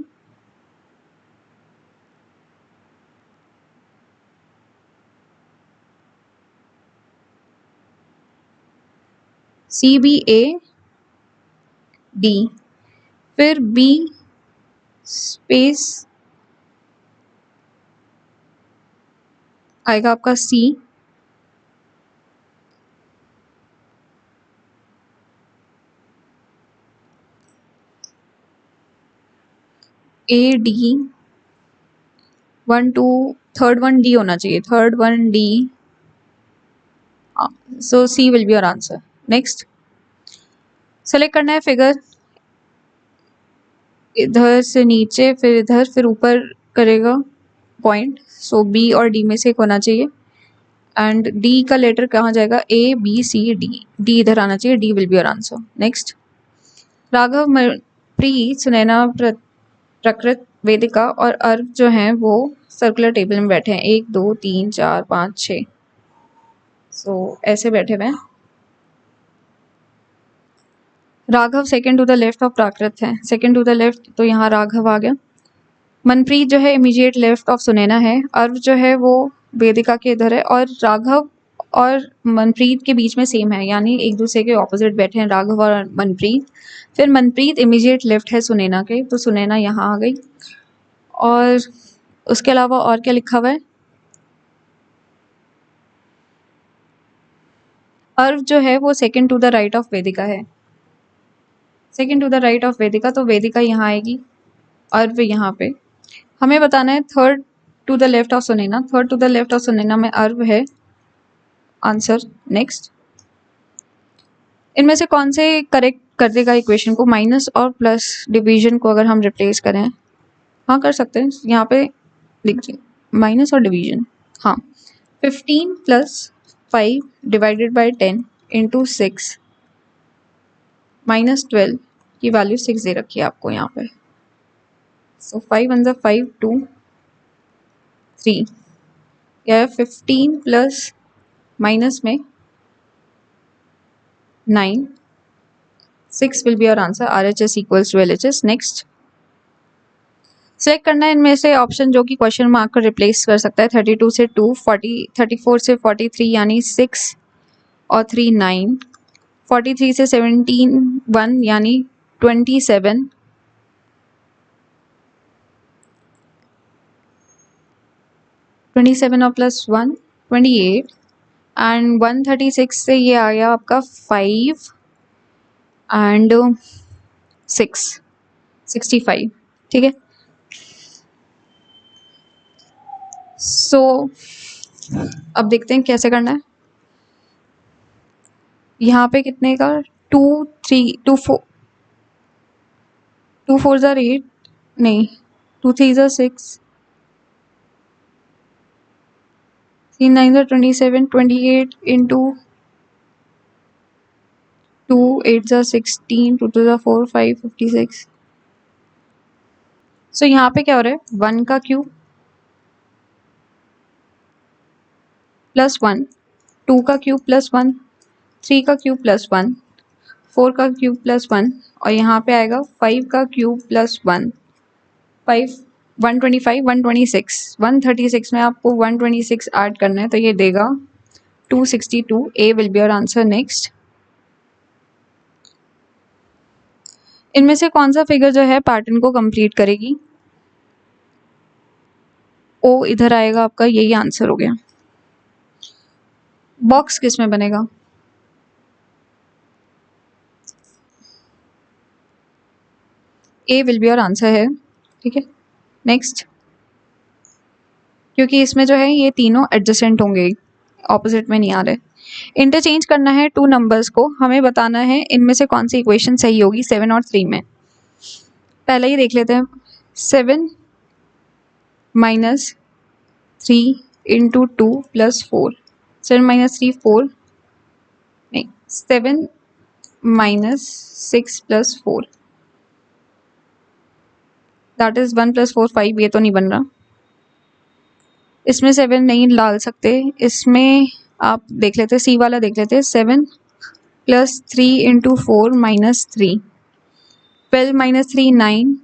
सी बी ए डी, फिर बी स्पेस आएगा आपका C, A D, 1 2, third one D होना चाहिए, third one D, so C will be your answer. Next select करना है फिगर, इधर से नीचे फिर इधर फिर ऊपर करेगा पॉइंट, सो बी और डी में से एक होना चाहिए। एंड डी का लेटर कहाँ जाएगा, A B C D, D इधर आना चाहिए, D will be your answer. Next Raghav Preet Sunaina Prakrit Vedika और अर्व जो हैं वो सर्कुलर टेबल में बैठे हैं, 1 2 3 4 5 6, सो ऐसे बैठे हुए हैं। Raghav second to the left of Prakrit है, सेकंड टू द लेफ्ट, तो यहाँ राघव आ गया। मनप्रीत जो है इमीडिएट लेफ्ट ऑफ सुनैना है, अर्व जो है वो वेदिका के इधर है, और राघव और मनप्रीत के बीच में सेम है, यानी एक दूसरे के ऑपोजिट बैठे हैं राघव और मनप्रीत। फिर मनप्रीत इमीडिएट लेफ्ट है सुनैना के, तो सुनैना यहाँ आ गई। और उसके अलावा और क्या लिखा हुआ है, अर्व जो है वो second to the right of Vedika है, second to the right of Vedika, तो वेदिका यहाँ आएगी, अर्व यहाँ पे। हमें बताना है third to the left of Sunaina, third to the left of Sunaina में अर्व है आंसर। नेक्स्ट इनमें से कौन से करेक्ट कर देगा इक्वेशन को, माइनस और प्लस डिवीजन को अगर हम रिप्लेस करें, हाँ कर सकते हैं, यहाँ पे देखिए माइनस और डिवीजन, हाँ 15 + 5 डिवाइडेड बाई 10 इंटू 6 -12 की वैल्यू 6 दे रखी है आपको यहाँ पे, सो 5 1 5 2 3, यह 15 प्लस माइनस में 9, 6 will be your answer, RHS equals to LHS। Next select करना है इनमें से ऑप्शन जो कि क्वेश्चन मार्क को रिप्लेस कर सकता है, 32 से 2, 34 से 43 यानी 6 और 3 9, 43 से 17 1 यानी 27, 27 और प्लस 1 28, एंड 136 से ये आ गया आपका 5 एंड 6 65, ठीक है। सो अब देखते हैं कैसे करना है। यहाँ पे कितने का 2 3 2 4 2 4 ज़ार 8, नहीं 2 3 ज़ार 6, 3 9 ज़ार 27, 28 इंटू 2 8 ज़ार 16, 2 2 ज़ार 4 5 56। सो यहाँ पे क्या हो रहा है, 1 का क्यूब प्लस 1, 2 का क्यूब प्लस 1, 3 का क्यूब प्लस 1, 4 का क्यूब प्लस 1, और यहाँ पे आएगा 5 का क्यूब प्लस 1, 5 125 126, 136 में आपको 126 ऐड करना है, तो ये देगा 262, A will be your answer. Next इनमें से कौन सा फिगर जो है पैटर्न को कंप्लीट करेगी, ओ इधर आएगा आपका, यही आंसर हो गया। बॉक्स किस में बनेगा, ए विल बी योर आंसर है, ठीक है। नेक्स्ट क्योंकि इसमें जो है ये तीनों एडजेसेंट होंगे, ऑपोजिट में नहीं आ रहे। इंटरचेंज करना है टू नंबर्स को, हमें बताना है इनमें से कौन सी इक्वेशन सही होगी 7 और 3 में। पहले ही देख लेते हैं, 7 - 3 इंटू 2 + 4, 7 - 3 4, नहीं 7 - 6 + 4, दैट इज 1 + 4 5, ये तो नहीं बन रहा, इसमें 7 नहीं डाल सकते, इसमें आप देख लेते हैं सी वाला देख लेते हैं, 7 + 3 इंटू 4 -3, 12 - 3 9,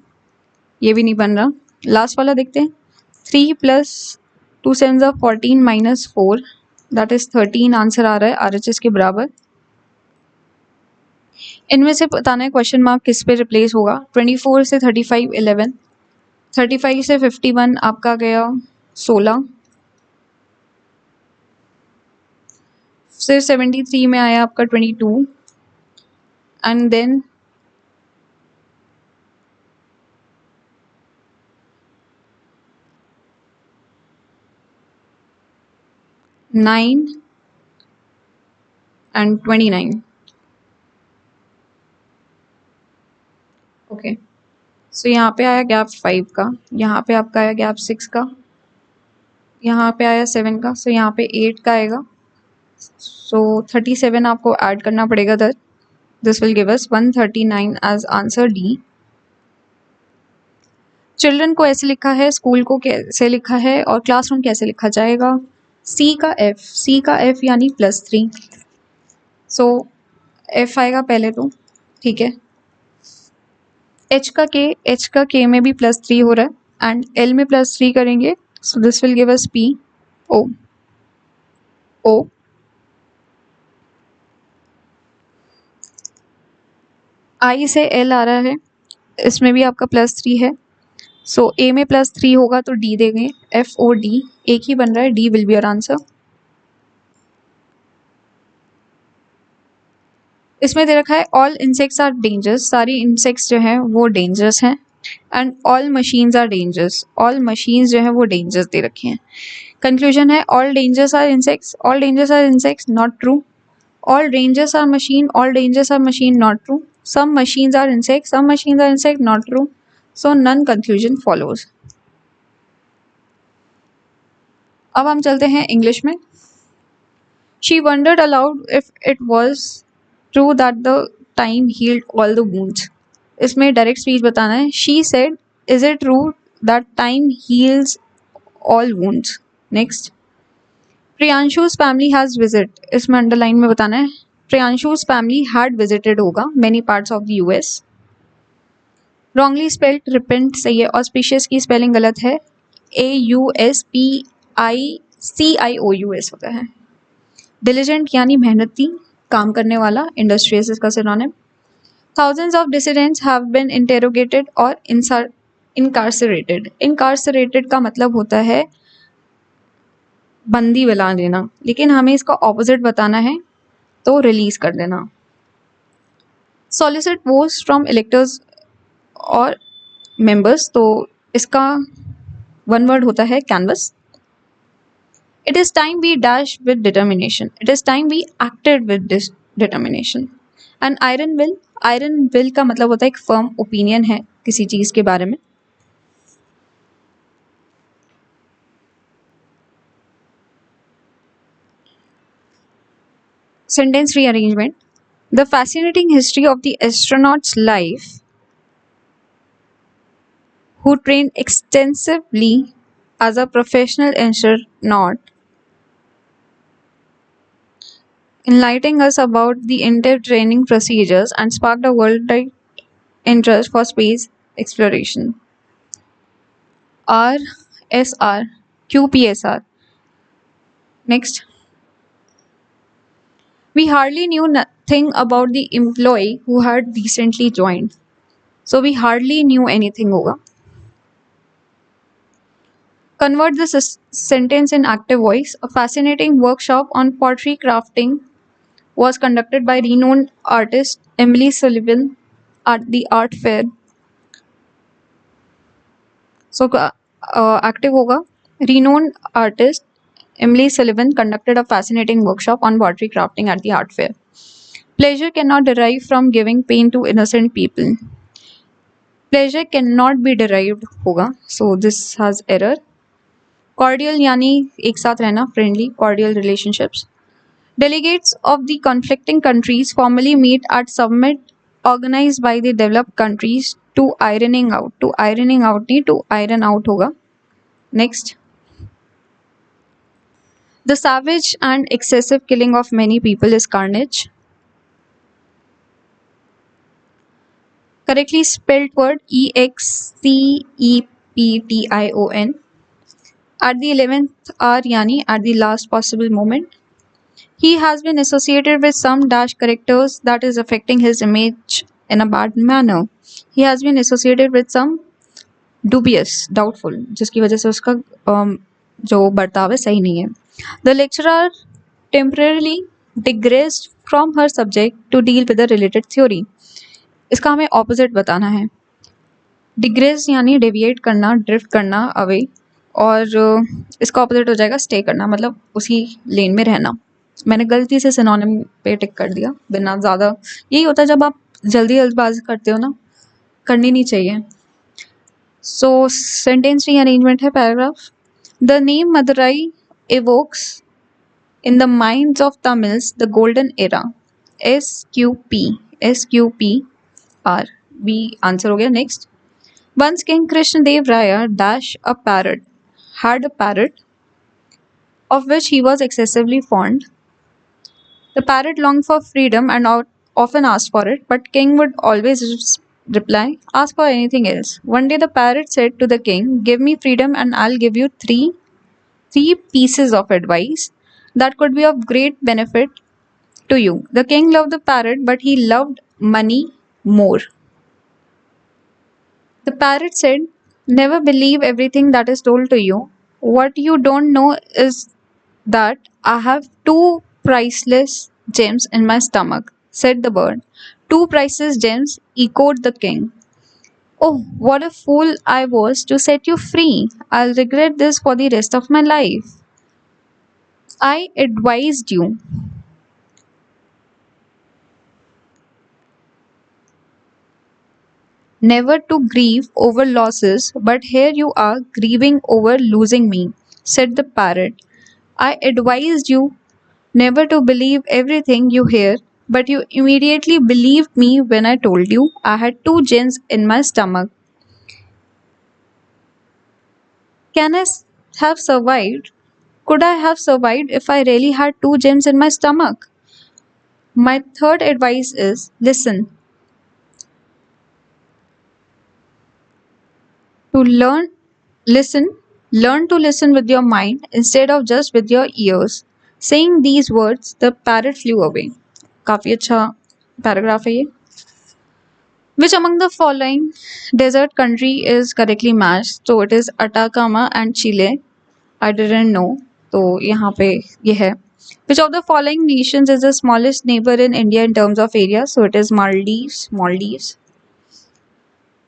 ये भी नहीं बन रहा। लास्ट वाला देखते हैं, 3 + 2 7 = 14 - 4, दैट इज 13 आंसर आ रहा है RHS के बराबर। इनमें से बताना है क्वेश्चन मार्क किस पे रिप्लेस होगा। 24 से 35 11, 35 से 51 आपका गया 16, फिर 73 में आया आपका 22 एंड देन 9 एंड 29। ओके, सो यहाँ पे आया गैप 5 का, यहाँ पे आपका आया गैप 6 का, यहाँ पे आया 7 का, सो यहाँ पे 8 का आएगा। सो 37 आपको ऐड करना पड़ेगा। This will give us 139 as answer D. Children को ऐसे लिखा है, स्कूल को कैसे लिखा है और क्लासरूम कैसे लिखा जाएगा। सी का एफ यानी +3, सो एफ आएगा पहले तो, ठीक है। एच का के में भी +3 हो रहा है एंड एल में +3 करेंगे, so this will give us P O O. I से एल आ रहा है, इसमें भी आपका +3 है, सो ए में +3 होगा तो डी देंगे, FOD, एक ही बन रहा है, D will be your answer. इसमें दे रखा है ऑल इंसेक्ट्स आर डेंजरस, सारी इंसेक्ट्स जो हैं वो डेंजरस हैं and all machines are dangerous, all machines जो हैं वो डेंजरस दे रखे हैं। कंक्लूजन है all dangerous are insects, all dangerous are insects, not true. All dangerous are machine, all dangerous are machine, not true. Some machines are insects, some machines are insect, not true. So none conclusion follows. अब हम चलते हैं इंग्लिश में। She wondered aloud if it was true that the time healed all the wounds. इसमें डायरेक्ट स्पीच बताना है। She said, is it true that time heals all wounds? Next. Priyanshu's family has visit. इसमें अंडरलाइन में बताना है। Priyanshu's family had visited होगा many parts of the US. Wrongly spelled repent सही है, auspicious की स्पेलिंग गलत है, AUSPICIOUS होता है। डिलिजेंट यानी मेहनती, काम करने वाला, इंडस्ट्रियस इसका synonym. Thousands of dissidents have been interrogated और incarcerated. Incarcerated का मतलब होता है बंदी बना देना, लेकिन हमें इसका ऑपोजिट बताना है तो रिलीज कर देना। Solicit votes from electors और members, तो इसका वन वर्ड होता है canvas. It is time we dashed with determination. It is time we acted with this determination. And iron will का मतलब होता है एक firm opinion है किसी चीज के बारे में। Sentence rearrangement. The fascinating history of the astronaut's life who trained extensively as a professional astronaut, enlightening us about the in-depth training procedures and sparked a worldwide interest for space exploration. RSR, QPSR. Next. We hardly knew nothing about the employee who had recently joined. So we hardly knew anything होगा. Convert this sentence in active voice. A fascinating workshop on pottery crafting was conducted by renowned artist Emily Sullivan at the art fair. So active होगा. Renowned artist Emily Sullivan conducted a fascinating workshop on pottery crafting at the art fair. Pleasure cannot derive from giving pain to innocent people. Pleasure cannot be derived होगा. So this has error. Cordial यानी एक साथ रहना, friendly, cordial relationships. Delegates of the conflicting countries formally meet at summit organized by the developed countries to ironing out. To ironing out नहीं, to iron out होगा. Next. The savage and excessive killing of many people is carnage. Correctly spelled word EXCEPTION. At the 11th hour यानी at the last possible moment. He has been associated with some dash characters that is affecting his image in a bad manner. He has been associated with some dubious, doubtful, जिसकी वजह से उसका जो बर्ताव है सही नहीं है. The lecturer temporarily digressed from her subject to deal with the related theory. इसका हमें opposite बताना है. डिग्रेस यानी डेविएट करना, ड्रिफ्ट करना अवे, और इसका ऑपोजिट हो जाएगा स्टे करना, मतलब उसी लेन में रहना. मैंने गलती से सिनोनिम पे टिक कर दिया बिना ज़्यादा. यही होता है जब आप जल्दीबाजी करते हो ना, करनी नहीं चाहिए. सो सेंटेंस रीअरेंजमेंट है paragraph. The name Madurai evokes in the minds of Tamils the golden era. SQPR भी आंसर हो गया. Next. Once King Krishnadev Raya had a parrot of which he was excessively fond. The parrot longed for freedom and often asked for it, but King would always reply, "Ask for anything else." One day the parrot said to the king, "Give me freedom and I'll give you three pieces of advice that could be of great benefit to you." The king loved the parrot, but he loved money more. The parrot said, "Never believe everything that is told to you. What you don't know is that I have 2 priceless gems in my stomach," said the bird. "2 priceless gems," echoed the king. "Oh, what a fool I was to set you free. I'll regret this for the rest of my life. I advised you never to grieve over losses, but here you are grieving over losing me," said the parrot. "I advised you never to believe everything you hear, but you immediately believed me when I told you I had 2 gems in my stomach. Can I have survived? Could I have survived if I really had 2 gems in my stomach? My third advice is listen. Learn to listen with your mind instead of just with your ears." Saying these words, the parrot flew away. काफी अच्छा पैराग्राफ है ये. Which among the following desert country is correctly matched? So it is Atacama and Chile. I didn't know. तो यहाँ पे ये है. Which of the following nations is the smallest neighbor in India in terms of area? So it is Maldives.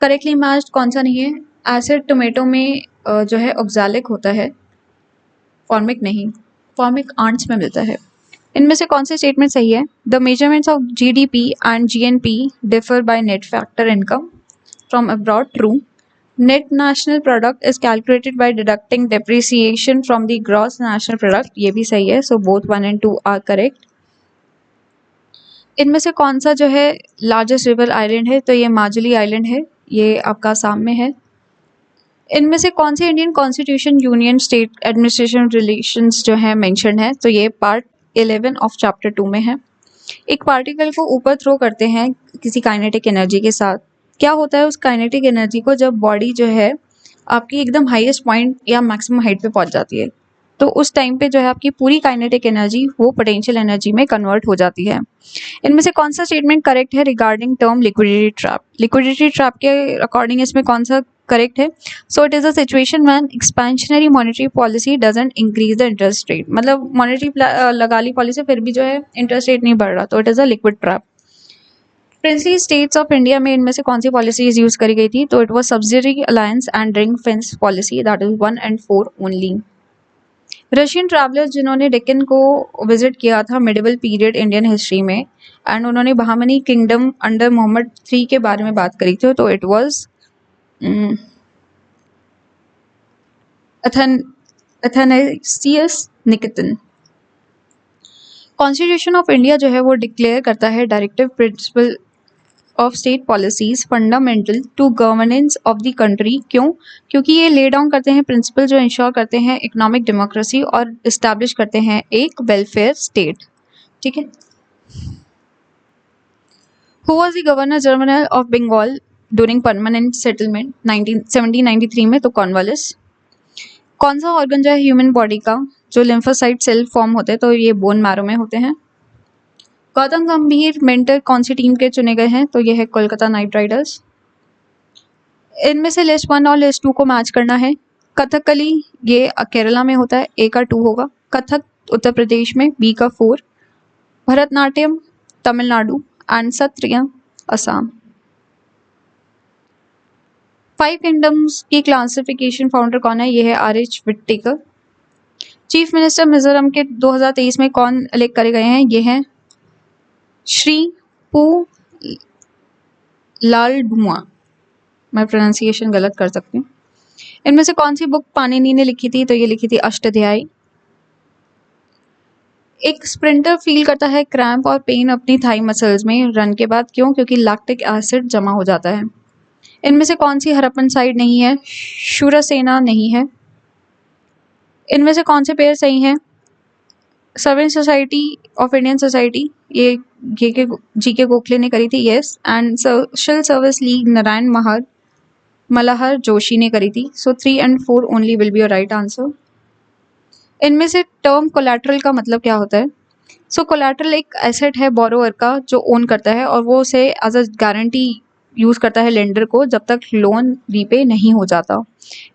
Correctly matched कौन सा नहीं है? एसिड टोमेटो में जो है ऑक्सैलिक होता है, फॉर्मिक नहीं. फॉर्मिक आंट्स में मिलता है. इनमें से कौन से स्टेटमेंट सही है? The measurements of GDP and GNP differ by net factor income from abroad. True. Net national product is calculated by deducting depreciation from the gross national product. ये भी सही है. So both 1 and 2 are correct. इनमें से कौन सा जो है लार्जेस्ट रिवर आइलैंड है? तो ये माजुली आइलैंड है, ये आपका आसाम में है. इनमें से कौन से Indian constitution union state administration relations जो है मेंशन है? तो ये पार्ट 11 ऑफ चैप्टर 2 में है. एक पार्टिकल को ऊपर थ्रो करते हैं किसी काइनेटिक एनर्जी के साथ. क्या होता है उस काइनेटिक एनर्जी को जब बॉडी जो है आपकी एकदम हाईएस्ट पॉइंट या मैक्सिमम हाइट पे पहुंच जाती है, तो उस टाइम पे जो है आपकी पूरी काइनेटिक एनर्जी वो पोटेंशियल एनर्जी में कन्वर्ट हो जाती है. इनमें से कौन सा स्टेटमेंट करेक्ट है regarding term liquidity trap? Liquidity trap के अकॉर्डिंग इसमें कौन सा करेक्ट है? So it is a situation when expansionary monetary policy doesn't increase the interest rate. मतलब मॉनेटरी लगा ली पॉलिसी फिर भी जो है इंटरेस्ट रेट नहीं बढ़ रहा, तो it is a liquid trap. Princely states of India में इनमें से कौन सी पॉलिसीज यूज करी गई थी? तो it was subsidiary alliance and ring fence policy, that is 1 and 4 only. Russian travellers जिन्होंने डेक्कन को विजिट किया था मिडिवल पीरियड इंडियन हिस्ट्री में, एंड उन्होंने Bahmani kingdom under Mohammed III के बारे में बात करी थी, तो it was Athanasius Nikitin. Constitution of India जो है वो डिक्लेयर करता है directive principle of state policies fundamental to governance of the country. क्यों? क्योंकि ये ले डाउन करते हैं प्रिंसिपल जो इंश्योर करते हैं इकोनॉमिक डेमोक्रेसी और इस्टेब्लिश करते हैं एक वेलफेयर स्टेट. ठीक है. Who was the governor general of Bengal during permanent settlement 1793 में? तो कॉर्नवालिस. कौन सा ऑर्गन जो है ह्यूमन बॉडी का जो लिम्फोसाइट सेल फॉर्म होते हैं तो ये बोन मैरो में होते हैं। गौतम गंभीर मेंटर कौन सी टीम के चुने गए हैं, तो ये है कोलकाता नाइट राइडर्स। इनमें से लिस्ट 1 और लिस्ट 2 को मैच करना है। कथकली ये केरला में होता है, A का 2 होगा। कथक उत्तर प्रदेश में, B का 4। भरतनाट्यम तमिलनाडु एंड सत्रिया असम। 5 किंगडम्स की क्लासिफिकेशन फाउंडर कौन है, ये है R.H. विट्टिकर। चीफ मिनिस्टर मिजोरम के 2023 में कौन इलेक्ट करे गए हैं, ये हैं श्री पू लालडुआ। मैं प्रोनाउंसिएशन गलत कर सकती हूँ। इनमें से कौन सी बुक पाणिनि ने लिखी थी, तो ये लिखी थी अष्टाध्यायी। एक स्प्रिंटर फील करता है क्रैम्प और पेन अपनी थाई मसल्स में रन के बाद, क्यों? क्योंकि लैक्टिक एसिड जमा हो जाता है। इनमें से कौन सी हरप्पन साइट नहीं है, शूरसेना नहीं है। इनमें से कौन से पेयर सही हैं, servant society of Indian society, ये जीके गोखले ने करी थी, yes. And social service league Narayan Malhar Joshi ने करी थी। सो 3 and 4 only will be your right answer. इनमें से टर्म कोलैटरल का मतलब क्या होता है? सो कोलैटरल एक एसेट है बोरोअर का जो ओन करता है और वो उसे एज अ गारंटी यूज करता है लेंडर को जब तक लोन रीपे नहीं हो जाता।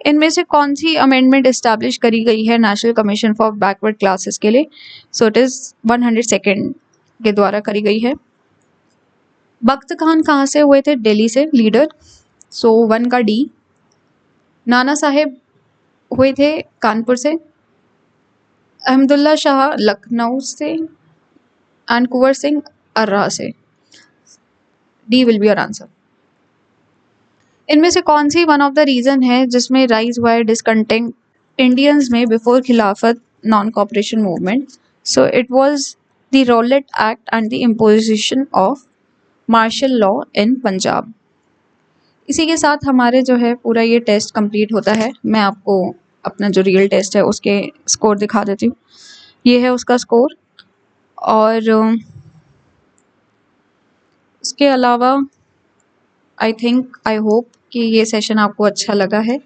इनमें से कौन सी अमेंडमेंट इस्टेब्लिश करी गई है national commission for backward classes के लिए? सो इट इज 102nd के द्वारा करी गई है। बख्त खान कहाँ से हुए थे? दिल्ली से लीडर। सो 1 का D। नाना साहेब हुए थे कानपुर से। अहमदुल्ला शाह लखनऊ से एंड कुंवर सिंह अर्रा से। D will be your answer. इनमें से कौन सी वन ऑफ द रीजन है जिसमें राइज हुआ है डिसकंटेंट इंडियंस में before Khilafat non cooperation movement? So it was the Rowlatt Act and the imposition of martial law in Punjab. इसी के साथ हमारे जो है पूरा ये टेस्ट कंप्लीट होता है। मैं आपको अपना जो रियल टेस्ट है उसके स्कोर दिखा देती हूँ। ये है उसका स्कोर। और इसके अलावा आई होप कि ये सेशन आपको अच्छा लगा है।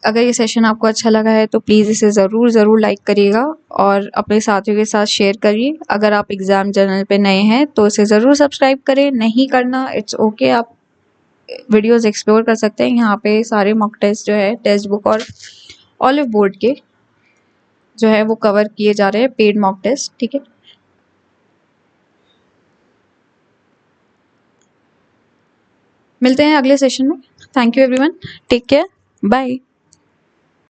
अगर ये सेशन आपको अच्छा लगा है तो प्लीज़ इसे ज़रूर लाइक करिएगा और अपने साथियों के साथ शेयर करिए। अगर आप एग्ज़ाम जर्नल पे नए हैं तो इसे ज़रूर सब्सक्राइब करें, नहीं करना इट्स ओके, आप वीडियोस एक्सप्लोर कर सकते हैं। यहाँ पे सारे मॉक टेस्ट जो है टेक्स्ट बुक और ऑलिव बोर्ड के जो है वो कवर किए जा रहे हैं, पेड मॉक टेस्ट, ठीक है। मिलते हैं अगले सेशन में। Thank you everyone, take care, bye.